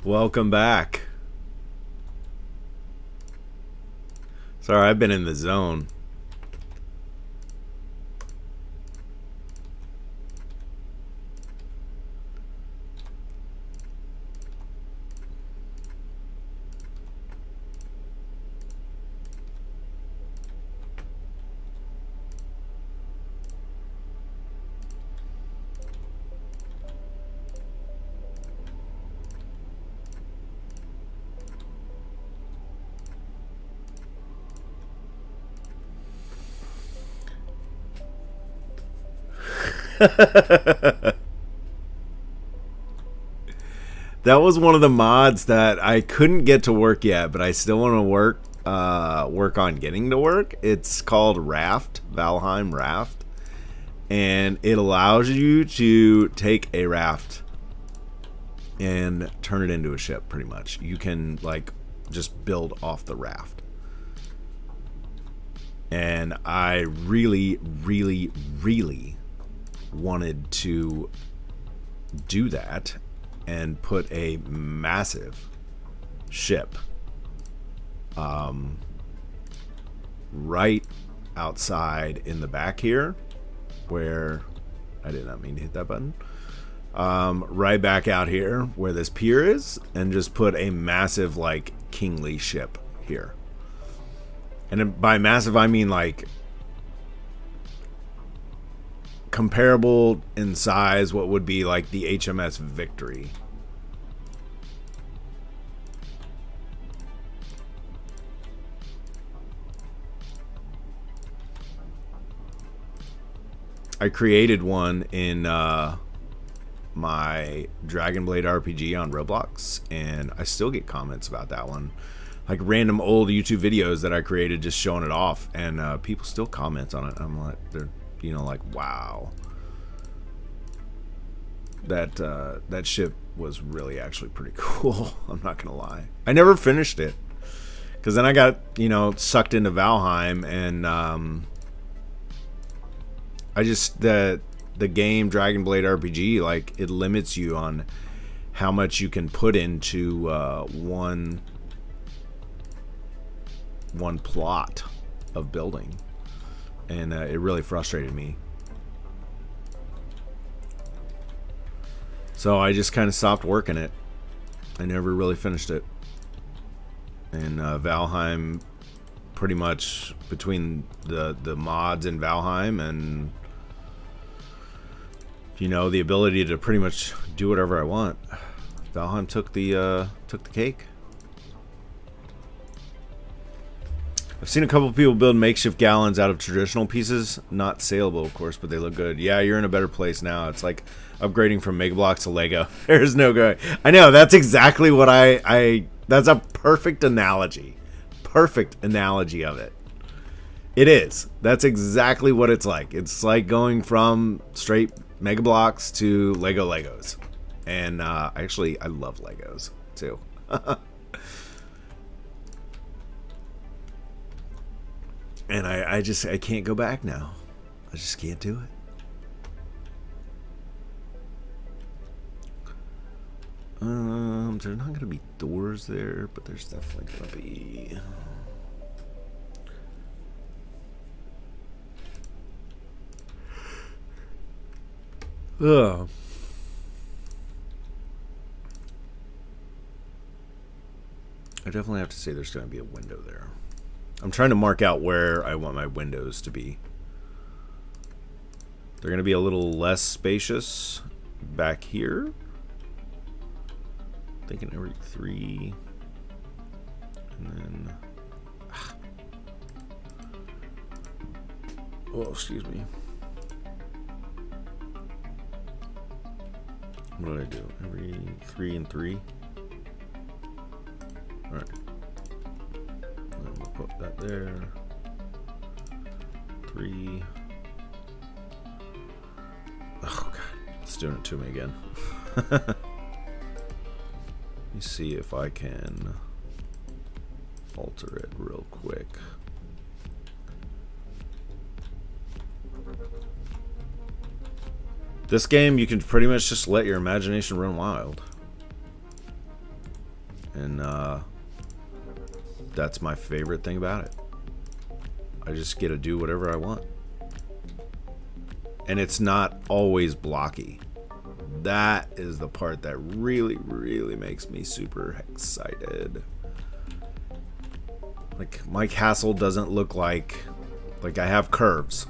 Welcome back. Sorry, I've been in the zone. That was one of the mods that I couldn't get to work yet, but I still want to work on getting to work. It's called Raft, Valheim Raft, and it allows you to take a raft and turn it into a ship. Pretty much, you can like just build off the raft. And I really, really, really wanted to do that and put a massive ship right outside in the back here, where I did not mean to hit that button. Right back out here where this pier is, and just put a massive like kingly ship here. And by massive I mean like comparable in size what would be like the HMS Victory. I created one in my Dragon Blade RPG on Roblox, and I still get comments about that one. Like random old YouTube videos that I created just showing it off, and people still comment on it. I'm like, they're, you know, like, wow. That ship was really actually pretty cool. I'm not gonna lie. I never finished it because then I got, you know, sucked into Valheim, and I just the game Dragon Blade RPG, like, it limits you on how much you can put into one plot of building, and it really frustrated me. So I just kind of stopped working it. I never really finished it. And Valheim, pretty much between the mods in Valheim and, you know, the ability to pretty much do whatever I want, Valheim took the cake. I've seen a couple of people build makeshift gallons out of traditional pieces. Not saleable, of course, but they look good. Yeah, you're in a better place now. It's like upgrading from Mega Bloks to Lego. There's no going. I know, that's exactly what I that's a perfect analogy. Perfect analogy of it. It is. That's exactly what it's like. It's like going from straight Mega Bloks to Legos. And actually, I love Legos, too. And I can't go back now. I just can't do it. There's not gonna be doors there, but there's definitely gonna be. Ugh. I definitely have to say there's gonna be a window there. I'm trying to mark out where I want my windows to be. They're going to be a little less spacious back here. Thinking every 3. And then... Oh, excuse me. What did I do? Every 3 and 3? Alright. We'll put that there. 3. Oh god, it's doing it to me again. Let me see if I can alter it real quick. This game, you can pretty much just let your imagination run wild. And that's my favorite thing about it. I just get to do whatever I want. And it's not always blocky. That is the part that really, really makes me super excited. Like, my castle doesn't look like I have curves.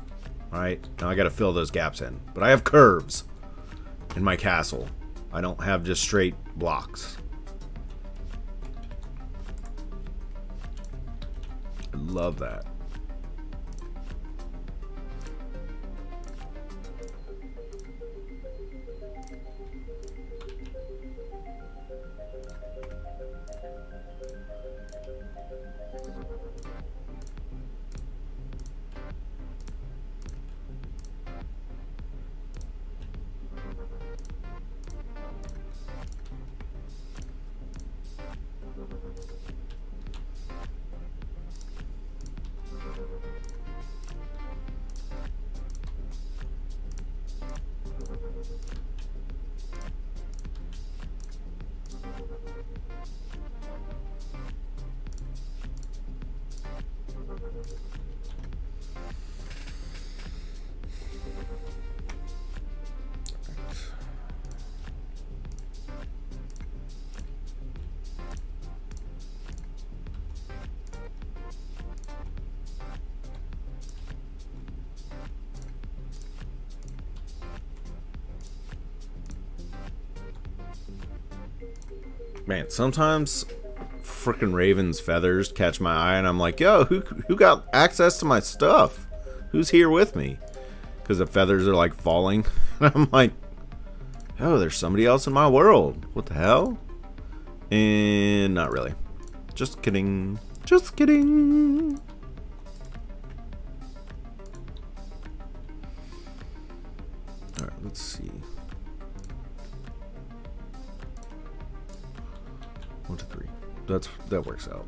Right? Now I gotta fill those gaps in. But I have curves in my castle. I don't have just straight blocks. I love that. Man, sometimes frickin' Raven's feathers catch my eye and I'm like, yo, who got access to my stuff? Who's here with me? Because the feathers are like falling. And I'm like, oh, there's somebody else in my world. What the hell? And not really. Just kidding. Just kidding. Alright, let's see. 1, 2, 3. That works out.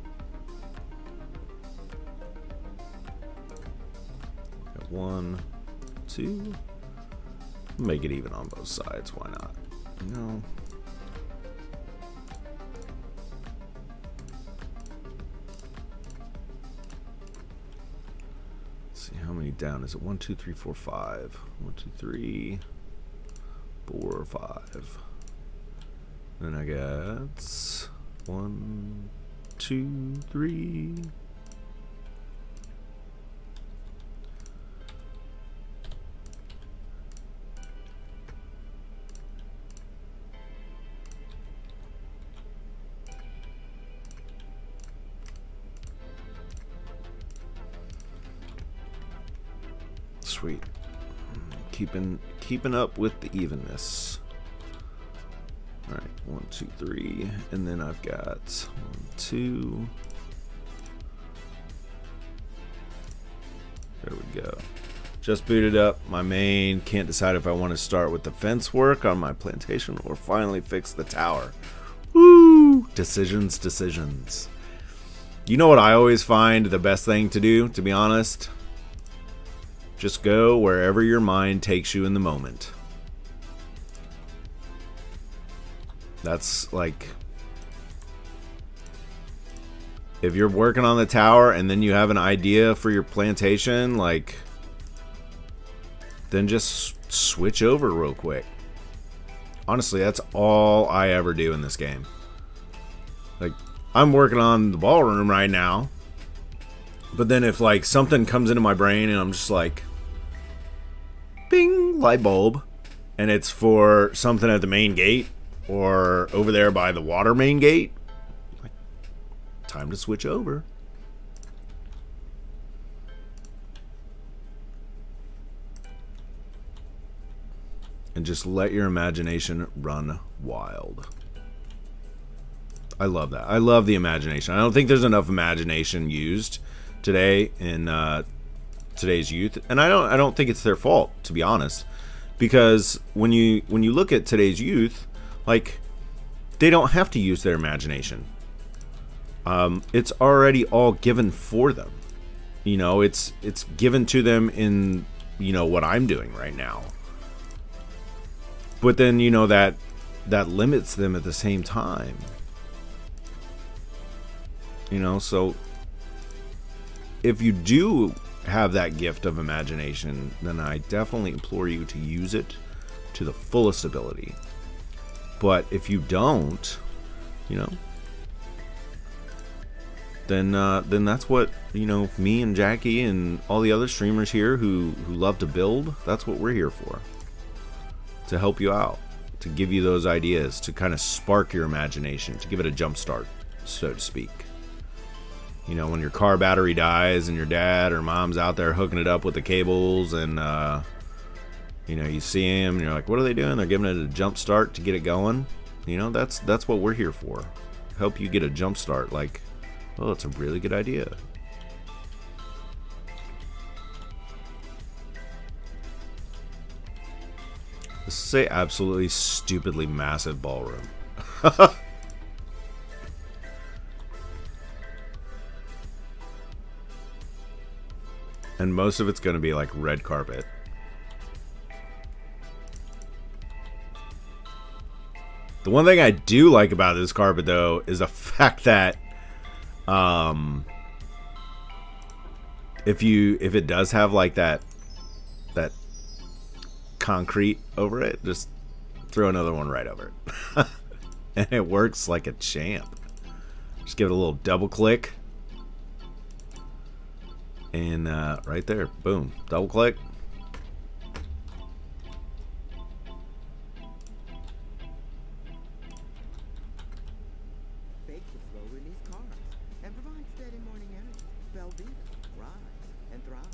Got 1, 2. Make it even on both sides. Why not? No. Let's see, how many down is it? 1, 2, 3, 4, 5. 1, 2, 3, 4, 5. Then I got 1, 2, 3. Sweet. Keeping up with the evenness. All right, 1, 2, 3, and then I've got 1, 2. There we go. Just booted up my main. Can't decide if I want to start with the fence work on my plantation or finally fix the tower. Woo! Decisions, decisions. You know what I always find the best thing to do, to be honest? Just go wherever your mind takes you in the moment. That's like, if you're working on the tower and then you have an idea for your plantation, like, then just switch over real quick. Honestly, that's all I ever do in this game. Like, I'm working on the ballroom right now, but then if like something comes into my brain and I'm just like, bing, light bulb, and it's for something at the main gate or over there by the water main gate, like, time to switch over. And just let your imagination run wild. I love that. I love the imagination. I don't think there's enough imagination used today in today's youth, and I don't think it's their fault, to be honest, because when you look at today's youth, like, they don't have to use their imagination. It's already all given for them. You know, it's given to them in, you know, what I'm doing right now. But then, you know, that limits them at the same time. You know, so if you do have that gift of imagination, then I definitely implore you to use it to the fullest ability. But if you don't, you know, then that's what, you know, me and Jackie and all the other streamers here who love to build, that's what we're here for. To help you out, to give you those ideas, to kind of spark your imagination, to give it a jump start, so to speak. You know, when your car battery dies and your dad or mom's out there hooking it up with the cables and, you know, you see him and you're like, what are they doing? They're giving it a jump start to get it going. You know, that's what we're here for. Help you get a jump start. Like, oh, it's a really good idea. This is a absolutely stupidly massive ballroom. And most of it's going to be like red carpet. The one thing I do like about this carpet, though, is the fact that if it does have like that concrete over it, just throw another one right over it. And it works like a champ. Just give it a little double click. And right there, boom, double click. Bake with slow-release carbs and provide steady morning energy. Belvita, rise and thrive.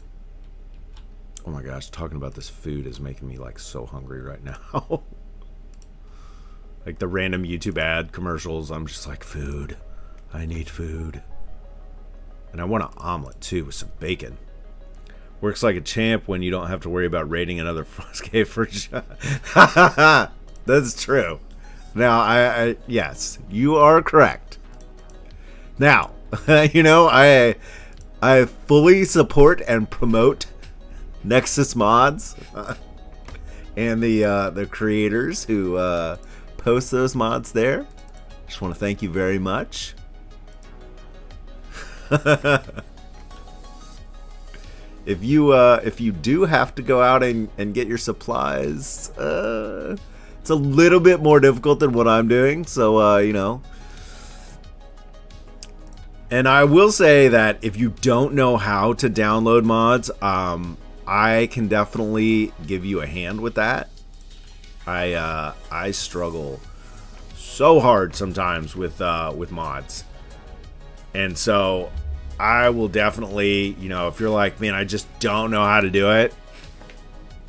Oh my gosh, talking about this food is making me like so hungry right now. Like the random YouTube ad commercials, I'm just like, food. I need food. And I want an omelet too with some bacon. Works like a champ when you don't have to worry about raiding another Froscade for shot. That's true. Now, I yes, you are correct. Now, you know, I fully support and promote Nexus mods and the creators who post those mods there. Just want to thank you very much. If you do have to go out and get your supplies, it's a little bit more difficult than what I'm doing. So you know, and I will say that if you don't know how to download mods, I can definitely give you a hand with that. I struggle so hard sometimes with mods. And so I will definitely, you know, if you're like, man, I just don't know how to do it,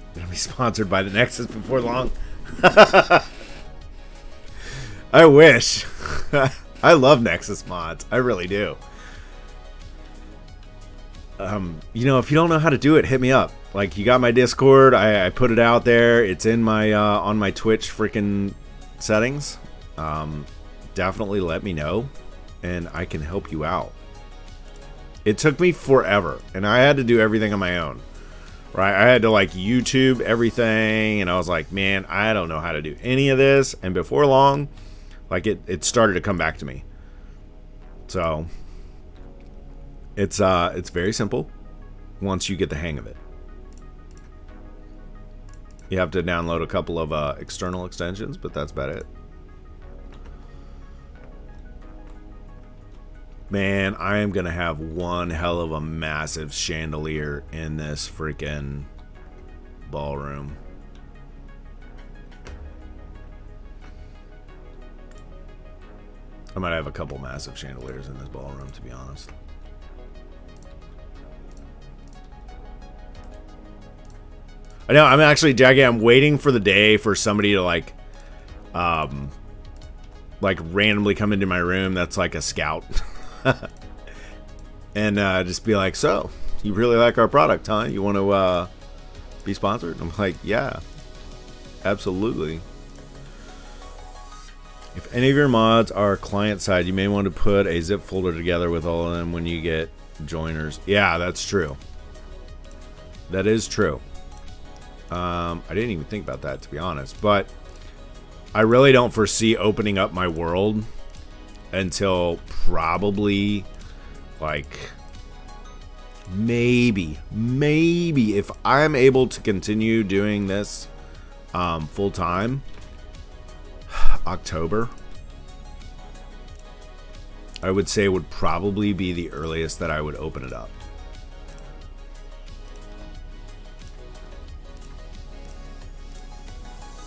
I'm going to be sponsored by the Nexus before long. I wish. I love Nexus mods. I really do. You know, if you don't know how to do it, hit me up. Like, you got my Discord. I put it out there. It's in my on my Twitch freaking settings. Definitely let me know, and I can help you out. It took me forever, and I had to do everything on my own. Right? I had to like YouTube everything, and I was like, man, I don't know how to do any of this. And before long, like it started to come back to me. So it's very simple once you get the hang of it. You have to download a couple of external extensions, but that's about it. Man, I am going to have one hell of a massive chandelier in this freaking ballroom. I might have a couple massive chandeliers in this ballroom, to be honest. I know, I'm actually, Jackie, I'm waiting for the day for somebody to like randomly come into my room that's like a scout. And just be like, so, you really like our product, huh? You want to be sponsored? I'm like, yeah, absolutely. If any of your mods are client-side, you may want to put a zip folder together with all of them when you get joiners. Yeah, that's true. That is true. I didn't even think about that, to be honest. But I really don't foresee opening up my world until probably like maybe if I'm able to continue doing this full time, October, I would say would probably be the earliest that I would open it up.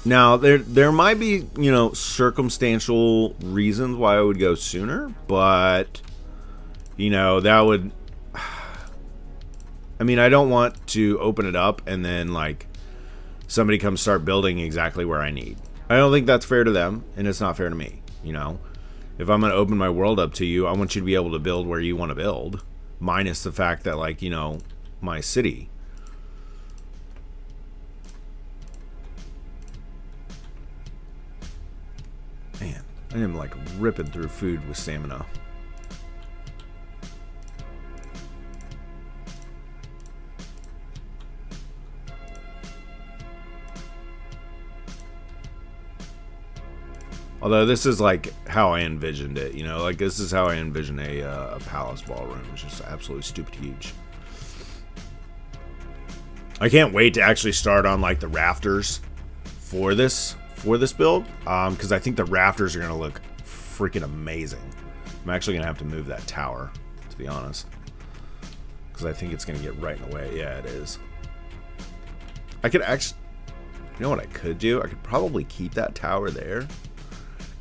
Now, there might be, you know, circumstantial reasons why I would go sooner, but, you know, that would... I mean, I don't want to open it up and then, like, somebody comes start building exactly where I need. I don't think that's fair to them, and it's not fair to me, you know? If I'm going to open my world up to you, I want you to be able to build where you want to build, minus the fact that, like, you know, my city... Man, I am like ripping through food with stamina. Although this is like how I envisioned it, you know, like this is how I envision a palace ballroom. It's just absolutely stupid huge. I can't wait to actually start on like the rafters for this build, because I think the rafters are going to look freaking amazing. I'm actually going to have to move that tower, to be honest, because I think it's going to get right in the way. Yeah, it is. I could actually, you know what I could do? I could probably keep that tower there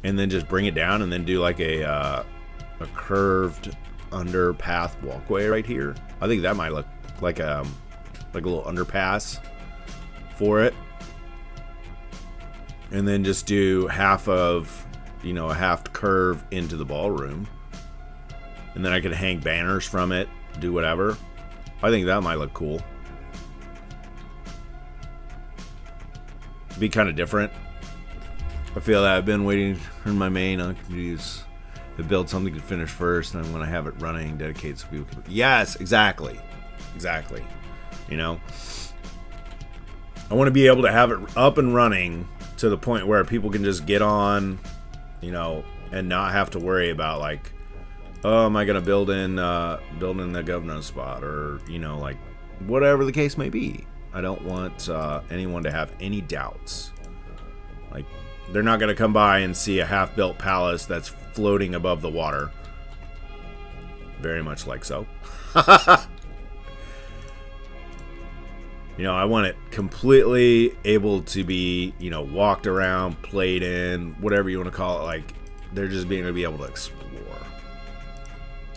and then just bring it down and then do like a curved underpath walkway right here. I think that might look like a little underpass for it. And then just do half of, you know, a half curve into the ballroom. And then I could hang banners from it, do whatever. I think that might look cool. Be kind of different. I feel that I've been waiting for my main on computers to build something to finish first, and when I have it running, dedicate so people can... Yes, exactly. Exactly. You know? I want to be able to have it up and running to the point where people can just get on, you know, and not have to worry about like, oh, am I gonna build in the governor's spot, or, you know, like whatever the case may be. I don't want anyone to have any doubts. Like, they're not gonna come by and see a half-built palace that's floating above the water. Very much like so. You know, I want it completely able to be, you know, walked around, played in, whatever you want to call it. Like, they're just being able to be able to explore.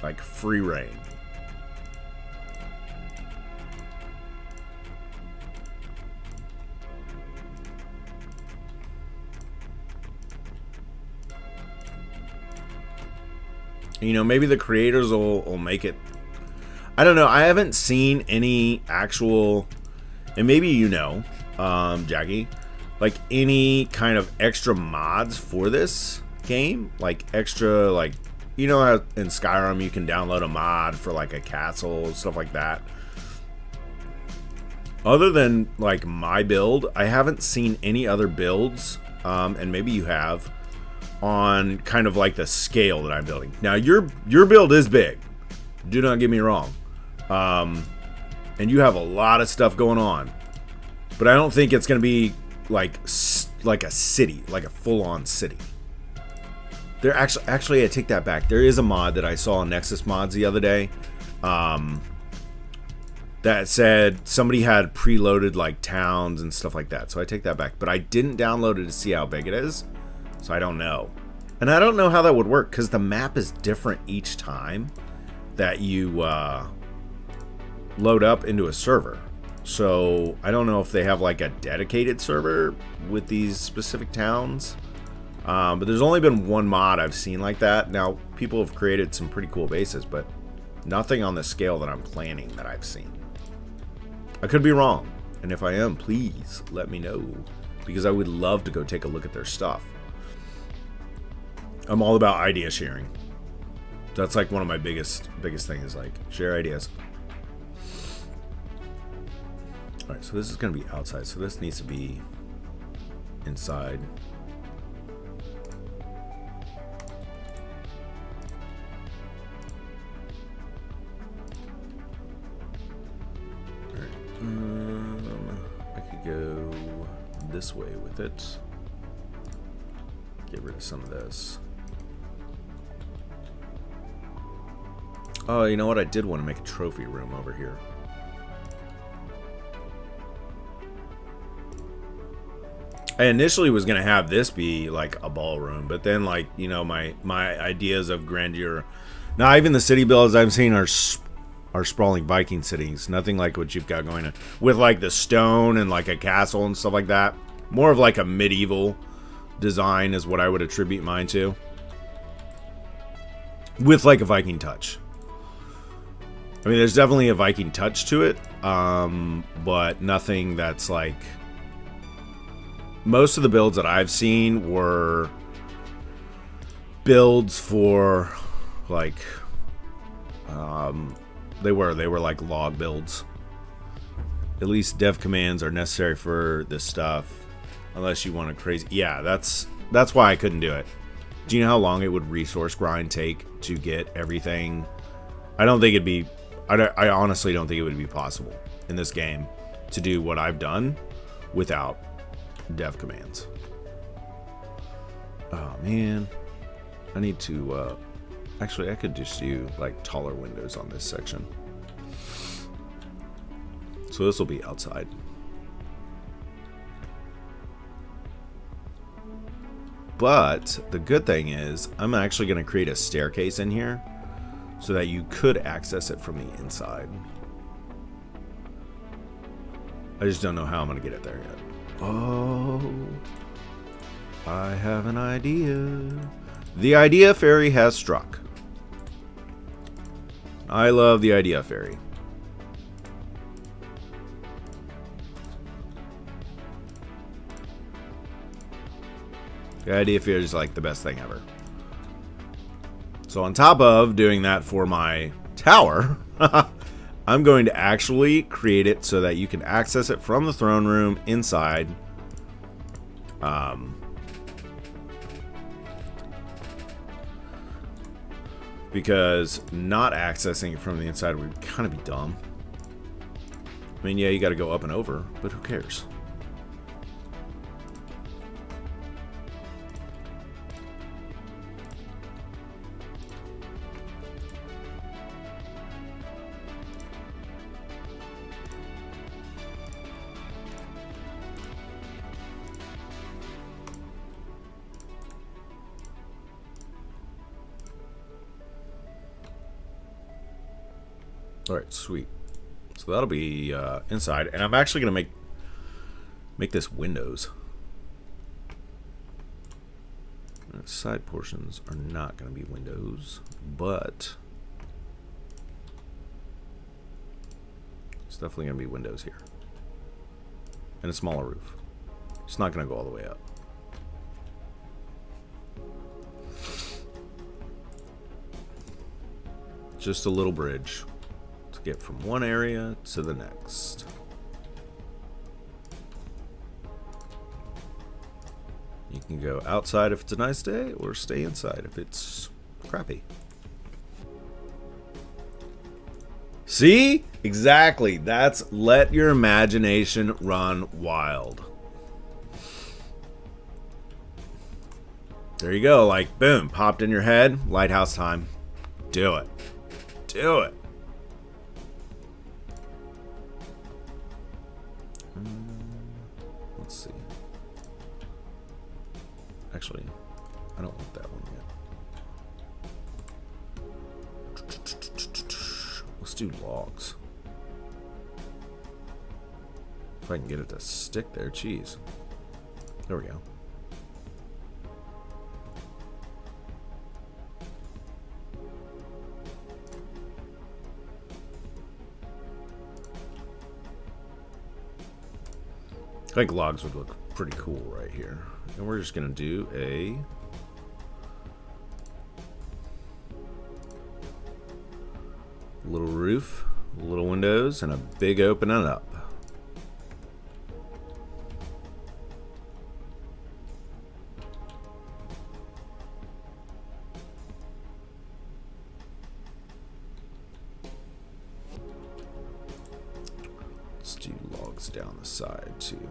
Like, free reign. You know, maybe the creators will make it... I don't know. I haven't seen any actual... And maybe you know, Jackie, like any kind of extra mods for this game, like extra, like, you know how in Skyrim you can download a mod for like a castle, stuff like that. Other than like my build, I haven't seen any other builds, and maybe you have, on kind of like the scale that I'm building. Now your build is big, do not get me wrong. And you have a lot of stuff going on, but I don't think it's going to be like a city, like a full-on city. There actually, I take that back. There is a mod that I saw on Nexus Mods the other day, that said somebody had preloaded like towns and stuff like that. So I take that back, but I didn't download it to see how big it is, so I don't know. And I don't know how that would work because the map is different each time that you load up into a server. So I don't know if they have like a dedicated server with these specific towns, but there's only been one mod I've seen like that. Now, people have created some pretty cool bases, but nothing on the scale that I'm planning that I've seen. I could be wrong, and if I am, please let me know, because I would love to go take a look at their stuff. I'm all about idea sharing. That's like one of my biggest things, like share ideas. Alright, so this is going to be outside, so this needs to be inside. I could go this way with it. Get rid of some of this. Oh, you know what? I did want to make a trophy room over here. I initially was going to have this be like a ballroom, but then, like, you know, my ideas of grandeur. Now, even the city builds I'm seeing are sprawling Viking cities. Nothing like what you've got going on with like the stone and like a castle and stuff like that. More of like a medieval design is what I would attribute mine to, with like a Viking touch. I mean, there's definitely a Viking touch to it, but nothing that's like... Most of the builds that I've seen were builds for like they were like log builds. At least dev commands are necessary for this stuff, unless you want a crazy... Yeah, that's why I couldn't do it. Do you know how long it would resource grind take to get everything? I don't think it'd be... I honestly don't think it would be possible in this game to do what I've done without dev commands. Oh man, I need to actually I could just do like taller windows on this section, so this will be outside. But the good thing is I'm actually going to create a staircase in here so that you could access it from the inside. I just don't know how I'm going to get it there yet. Oh, I have an idea. The idea fairy has struck. I love the idea fairy. The idea fairy is like the best thing ever. So on top of doing that for my tower, I'm going to actually create it so that you can access it from the throne room inside. Because not accessing it from the inside would kind of be dumb. I mean, yeah, you got to go up and over, but who cares? Alright, sweet. So that'll be inside. And I'm actually going to make this windows. Side portions are not going to be windows, but it's definitely going to be windows here. And a smaller roof. It's not going to go all the way up. Just a little bridge to get from one area to the next. You can go outside if it's a nice day, or stay inside if it's crappy. See? Exactly. That's let your imagination run wild. There you go. Like, boom. Popped in your head. Lighthouse time. Do it. Do it. Let's see. Actually, I don't want that one yet. Let's do logs. If I can get it to stick there, cheese. There we go. I think logs would look pretty cool right here. And we're just going to do a little roof, little windows, and a big opening up. Let's do logs down the side too.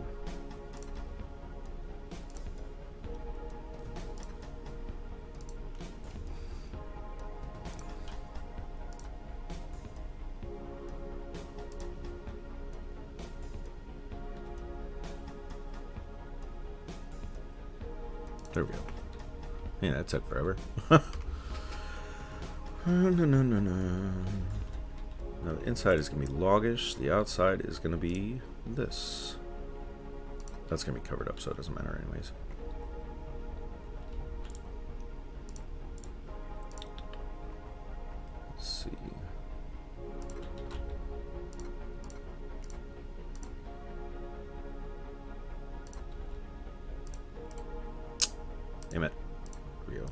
There we go. Yeah, that took forever. No. Now the inside is going to be loggish. The outside is going to be this. That's going to be covered up, so it doesn't matter anyways. Let's see. Damn it. Here we go.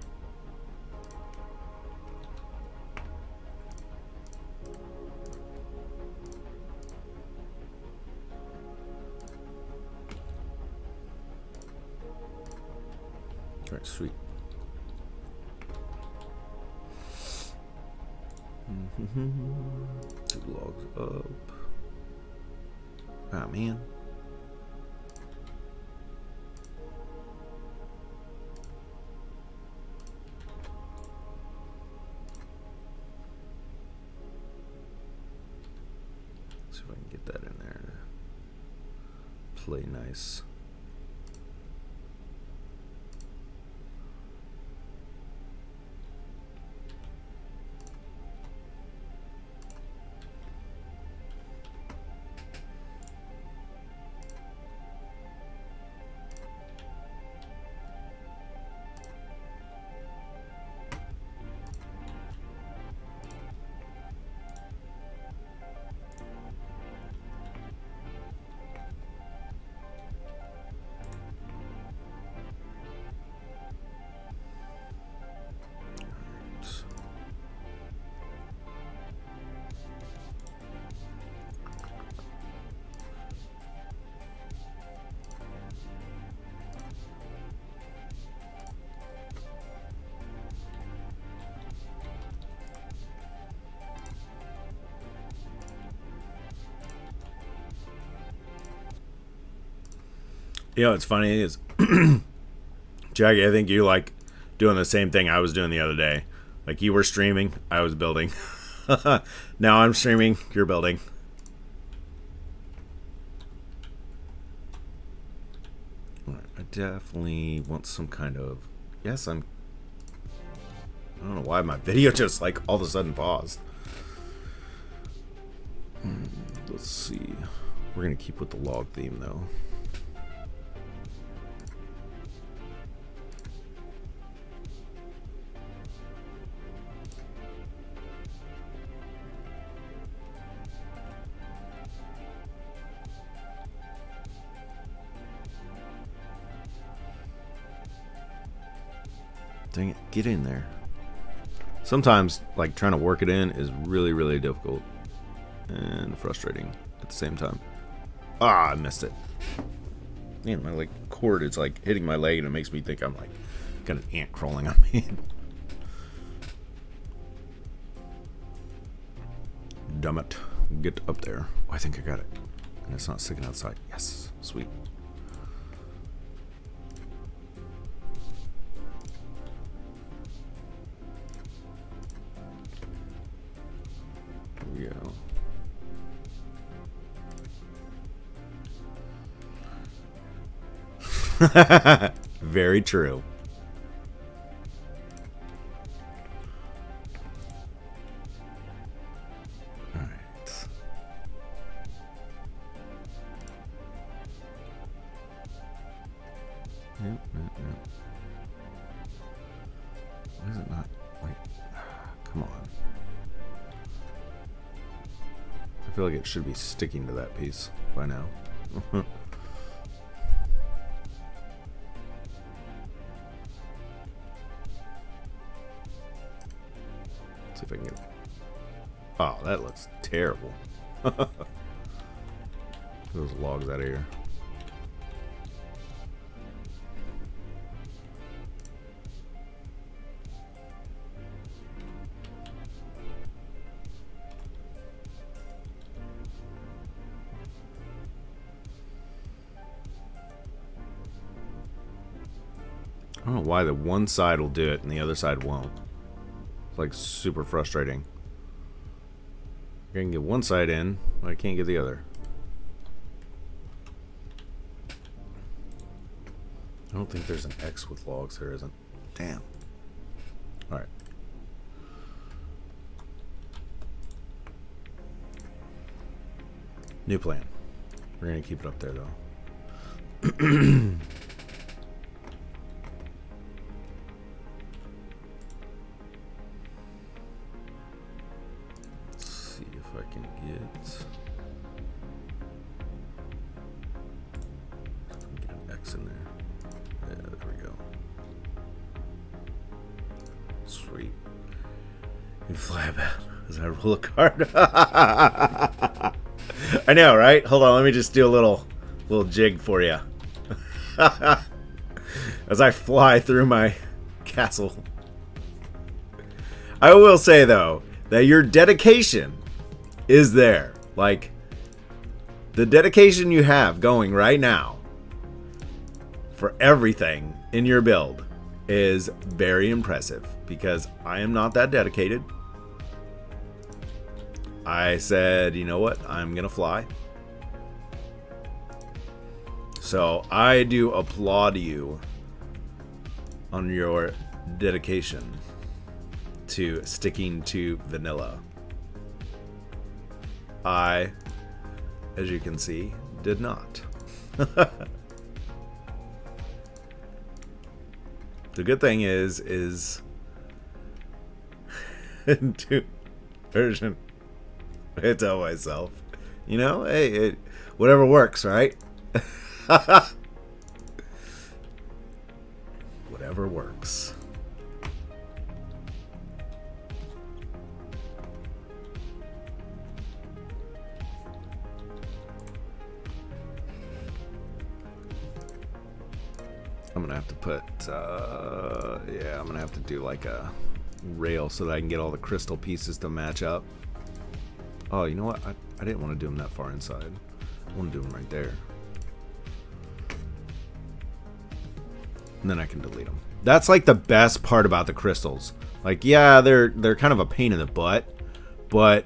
Alright, sweet. Two logs up. Ah, man. See if I can get that in there to play nice. You know what's funny is, Jackie, I think you like doing the same thing I was doing the other day. Like you were streaming, I was building. Now I'm streaming, you're building. Right, I definitely want some kind of... Yes, I don't know why my video just like all of a sudden paused. Let's see. We're going to keep with the log theme though. Dang it, get in there. Sometimes, like, trying to work it in is really, really difficult and frustrating at the same time. Ah, I missed it. Man, my, like, cord is, like, hitting my leg and it makes me think I'm, like, got an ant crawling on me. Dumb it. Get up there. Oh, I think I got it. And it's not sticking outside. Yes, sweet. Here we go. Very true. All right. Yep. Why is it not? Wait. Come on. I feel like it should be sticking to that piece by now. See if I can get it. Oh, that looks terrible. Those logs out of here. I don't know why the one side will do it and the other side won't. It's like super frustrating. I can get one side in, but I can't get the other. I don't think there's an X with logs. There isn't. Damn. Alright. New plan. We're going to keep it up there, though. I can get an X in there. Yeah, there we go. Sweet. You fly about as I roll a card. I know, right? Hold on, let me just do a little jig for you. As I fly through my castle. I will say though that your dedication is there. Like, the dedication you have going right now for everything in your build is very impressive, because I am not that dedicated. I said, you know what, I'm gonna fly. So I do applaud you on your dedication to sticking to vanilla. I, as you can see, did not. The good thing is to version. I tell myself, you know, hey, whatever works, right? Whatever works. I'm gonna have to put, yeah, I'm gonna have to do like a rail so that I can get all the crystal pieces to match up. Oh, you know what? I didn't want to do them that far inside. I want to do them right there. And then I can delete them. That's like the best part about the crystals. Like, yeah, they're kind of a pain in the butt, but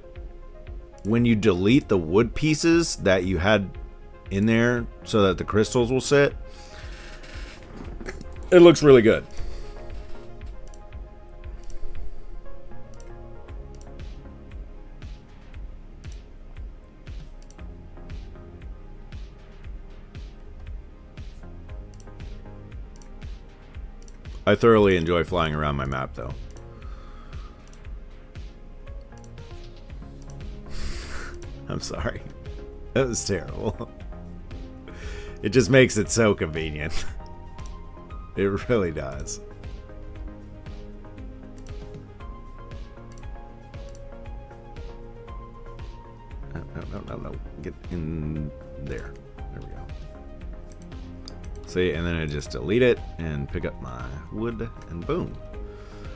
when you delete the wood pieces that you had in there so that the crystals will sit, it looks really good. I thoroughly enjoy flying around my map, though. I'm sorry. That was terrible. It just makes it so convenient. It really does. No. Get in there. There we go. See, and then I just delete it and pick up my wood, and boom.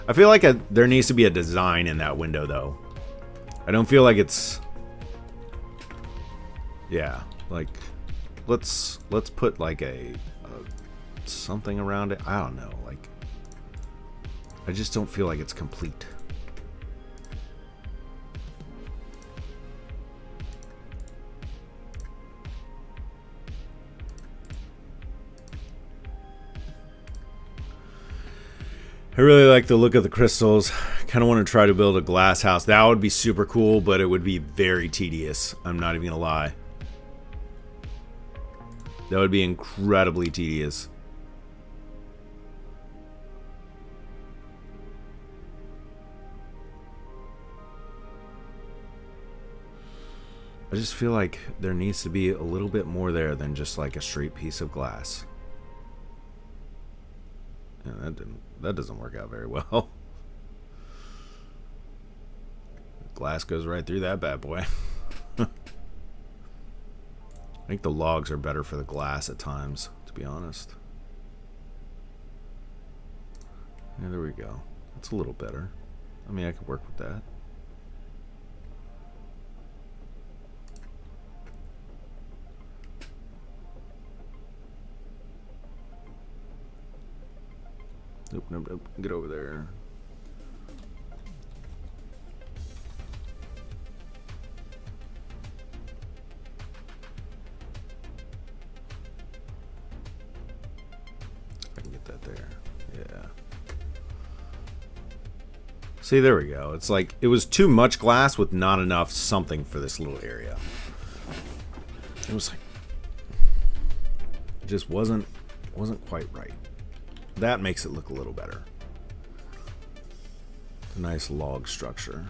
I feel like there needs to be a design in that window, though. I don't feel like it's... Yeah, like, let's put like a something around it. I don't know, like, I just don't feel like it's complete. I really like the look of the crystals. Kind of want to try to build a glass house. That would be super cool, but it would be very tedious. I'm not even gonna lie. That would be incredibly tedious. I just feel like there needs to be a little bit more there than just like a straight piece of glass. And that doesn't work out very well. Glass goes right through that bad boy. I think the logs are better for the glass at times, to be honest. Yeah, there we go. That's a little better. I mean, I could work with that. Nope, nope, nope. Get over there. I can get that there. Yeah. See, there we go. It's like it was too much glass with not enough something for this little area. It was like it just wasn't quite right. That makes it look a little better. A nice log structure.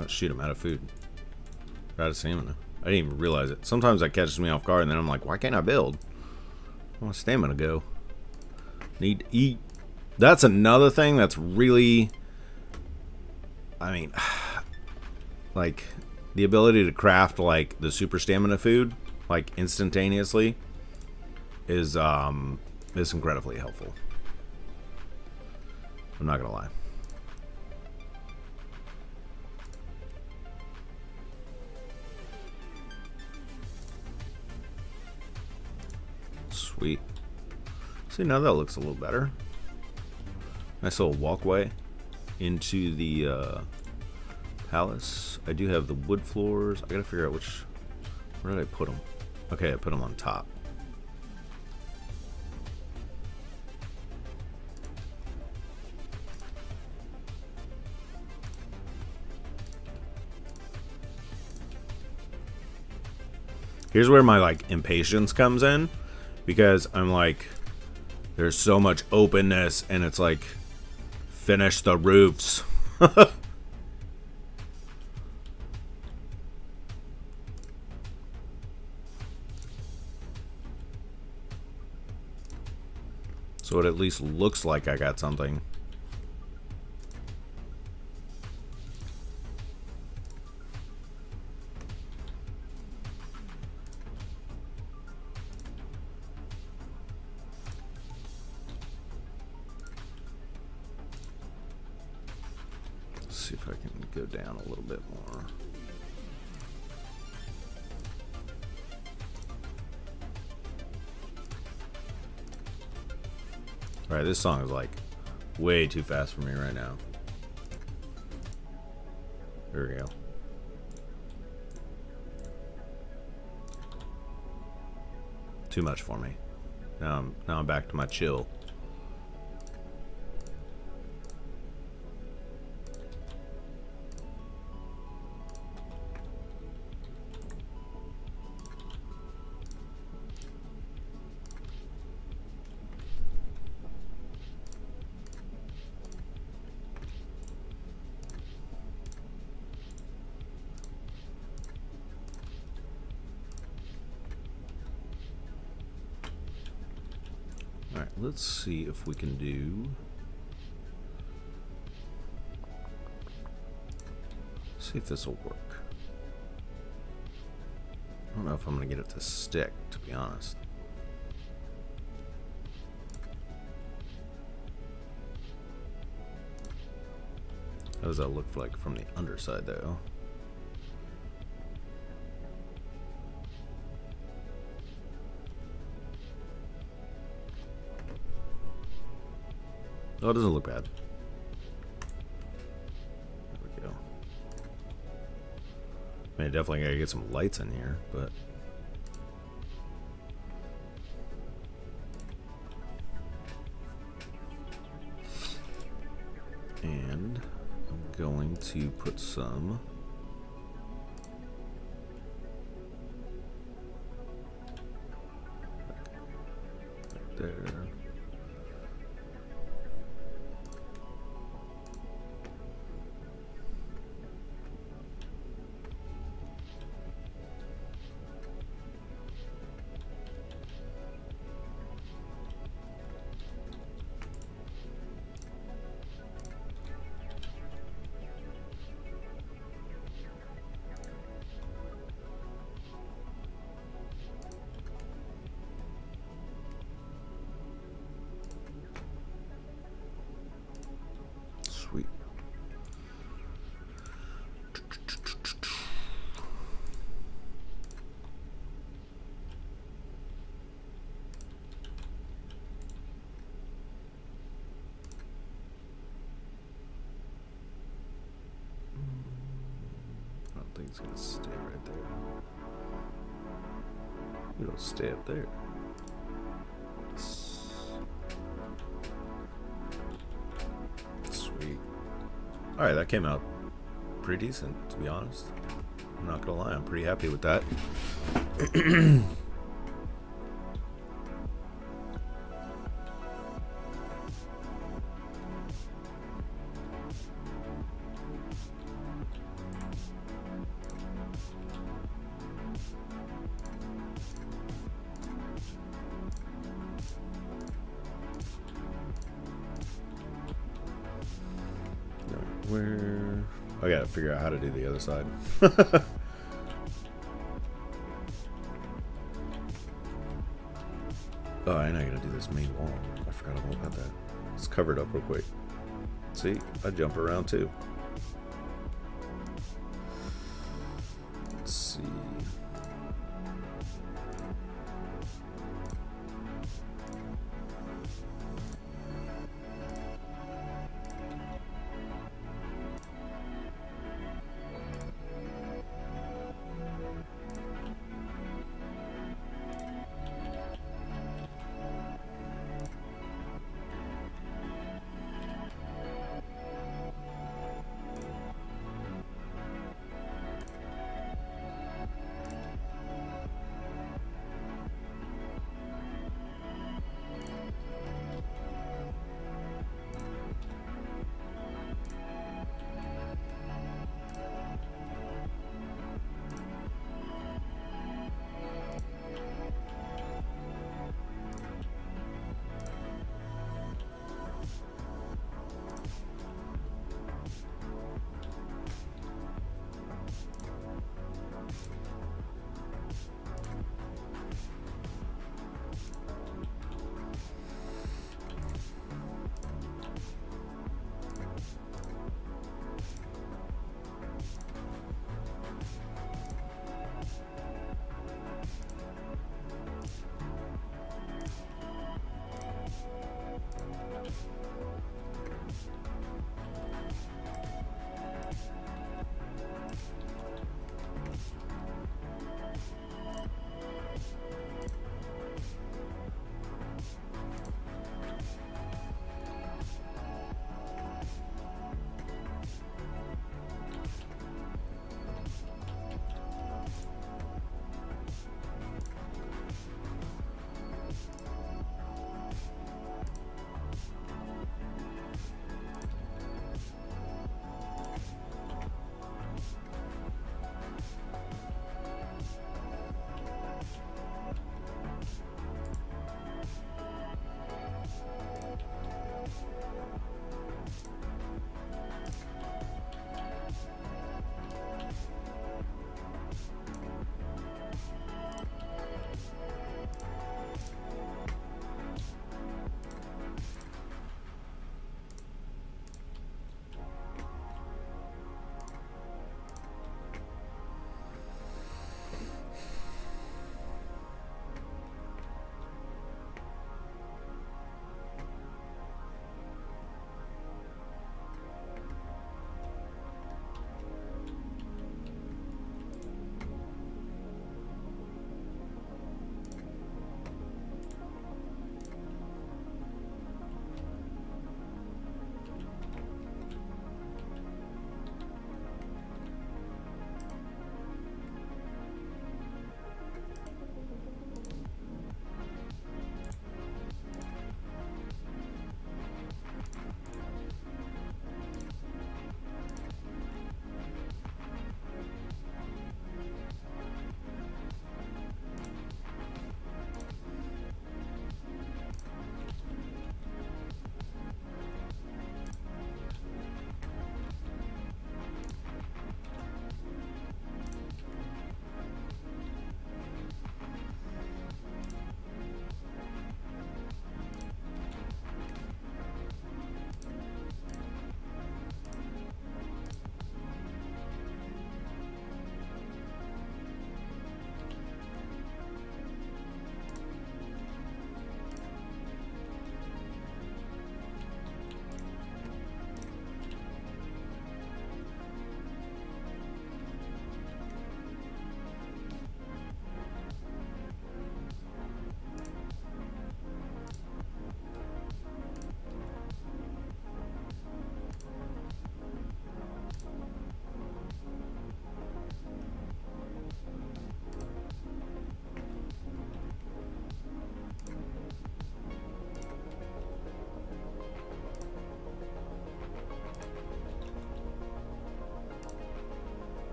Oh, shoot, I'm out of food. Out of stamina. I didn't even realize it. Sometimes that catches me off guard, and then I'm like, why can't I build? Where's my stamina go? Need to eat. That's another thing that's really... I mean... like, the ability to craft, like, the super stamina food, like, instantaneously is incredibly helpful. I'm not gonna lie. Sweet. See, now that looks a little better. Nice little walkway into the palace. I do have the wood floors. I gotta figure out which... where did I put them? Okay, I put them on top. Here's where my, like, impatience comes in. Because I'm like, there's so much openness, and it's like, finish the roofs. So it at least looks like I got something. See if I can go down a little bit more. Alright, this song is like way too fast for me right now. There we go. Too much for me. Now I'm back to my chill. Alright, let's see if we can do... see if this will work. I don't know if I'm going to get it to stick, to be honest. How does that look like from the underside, though? Oh, it doesn't look bad. There we go. I mean, definitely gotta get some lights in here, but... and I'm going to put some... right there. It's gonna stay right there. You don't stay up there. Sweet. Alright, that came out pretty decent, to be honest. I'm not gonna lie, I'm pretty happy with that. Where... I gotta figure out how to do the other side. Oh, and I gotta do this main wall. I forgot all about that. Let's cover it up real quick. See? I jump around too. Let's see.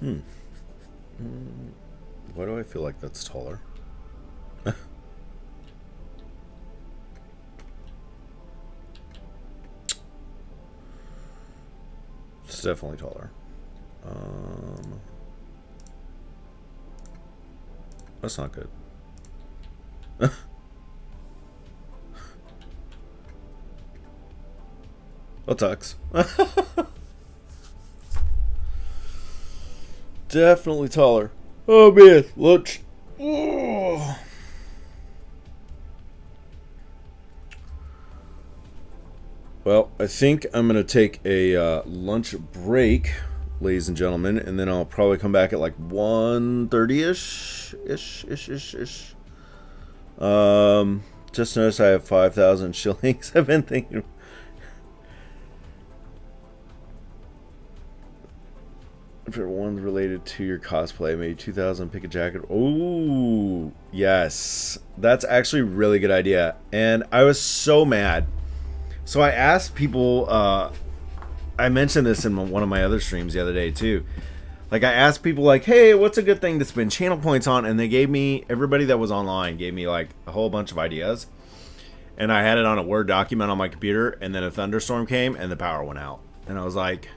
Why do I feel like that's taller? It's definitely taller. That's not good. That sucks. Definitely taller. Oh man, lunch. Oh. Well, I think I'm gonna take a lunch break, ladies and gentlemen, and then I'll probably come back at like 1:30ish. Just noticed I have 5,000 shillings. I've been thinking. If one's related to your cosplay, maybe 2,000, pick a jacket. Oh, yes. That's actually a really good idea. And I was so mad. So I asked people, I mentioned this in one of my other streams the other day too. Like I asked people like, hey, what's a good thing to spend channel points on? And they gave me, everybody that was online gave me like a whole bunch of ideas. And I had it on a Word document on my computer, and then a thunderstorm came and the power went out. And I was like,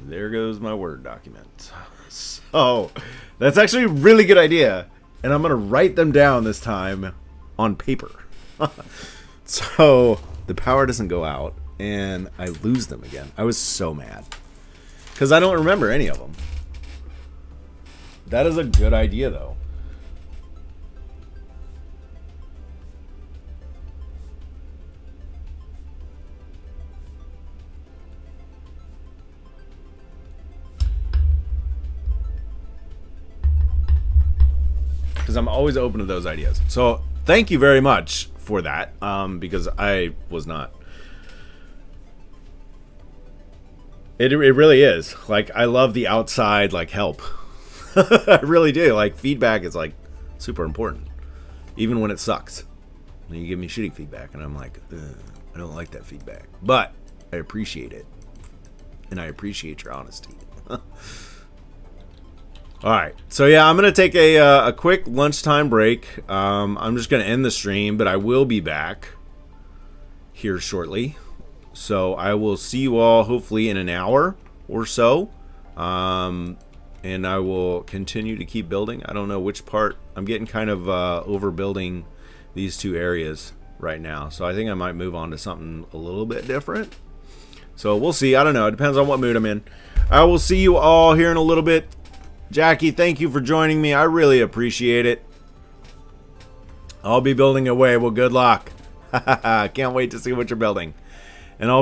there goes my Word document. So that's actually a really good idea. And I'm going to write them down this time on paper. So the power doesn't go out and I lose them again. I was so mad because I don't remember any of them. That is a good idea though. Because I'm always open to those ideas. So thank you very much for that, because I was not. It really is. Like, I love the outside, like, help. I really do. Like, feedback is, like, super important. Even when it sucks. And you give me shitty feedback, and I'm like, I don't like that feedback. But I appreciate it. And I appreciate your honesty. Alright, so yeah, I'm going to take a quick lunchtime break. I'm just going to end the stream, but I will be back here shortly. So I will see you all hopefully in an hour or so. And I will continue to keep building. I don't know which part. I'm getting kind of overbuilding these two areas right now. So I think I might move on to something a little bit different. So we'll see. I don't know. It depends on what mood I'm in. I will see you all here in a little bit. Jackie, thank you for joining me. I really appreciate it. I'll be building away. Well, good luck. Can't wait to see what you're building. And I'll be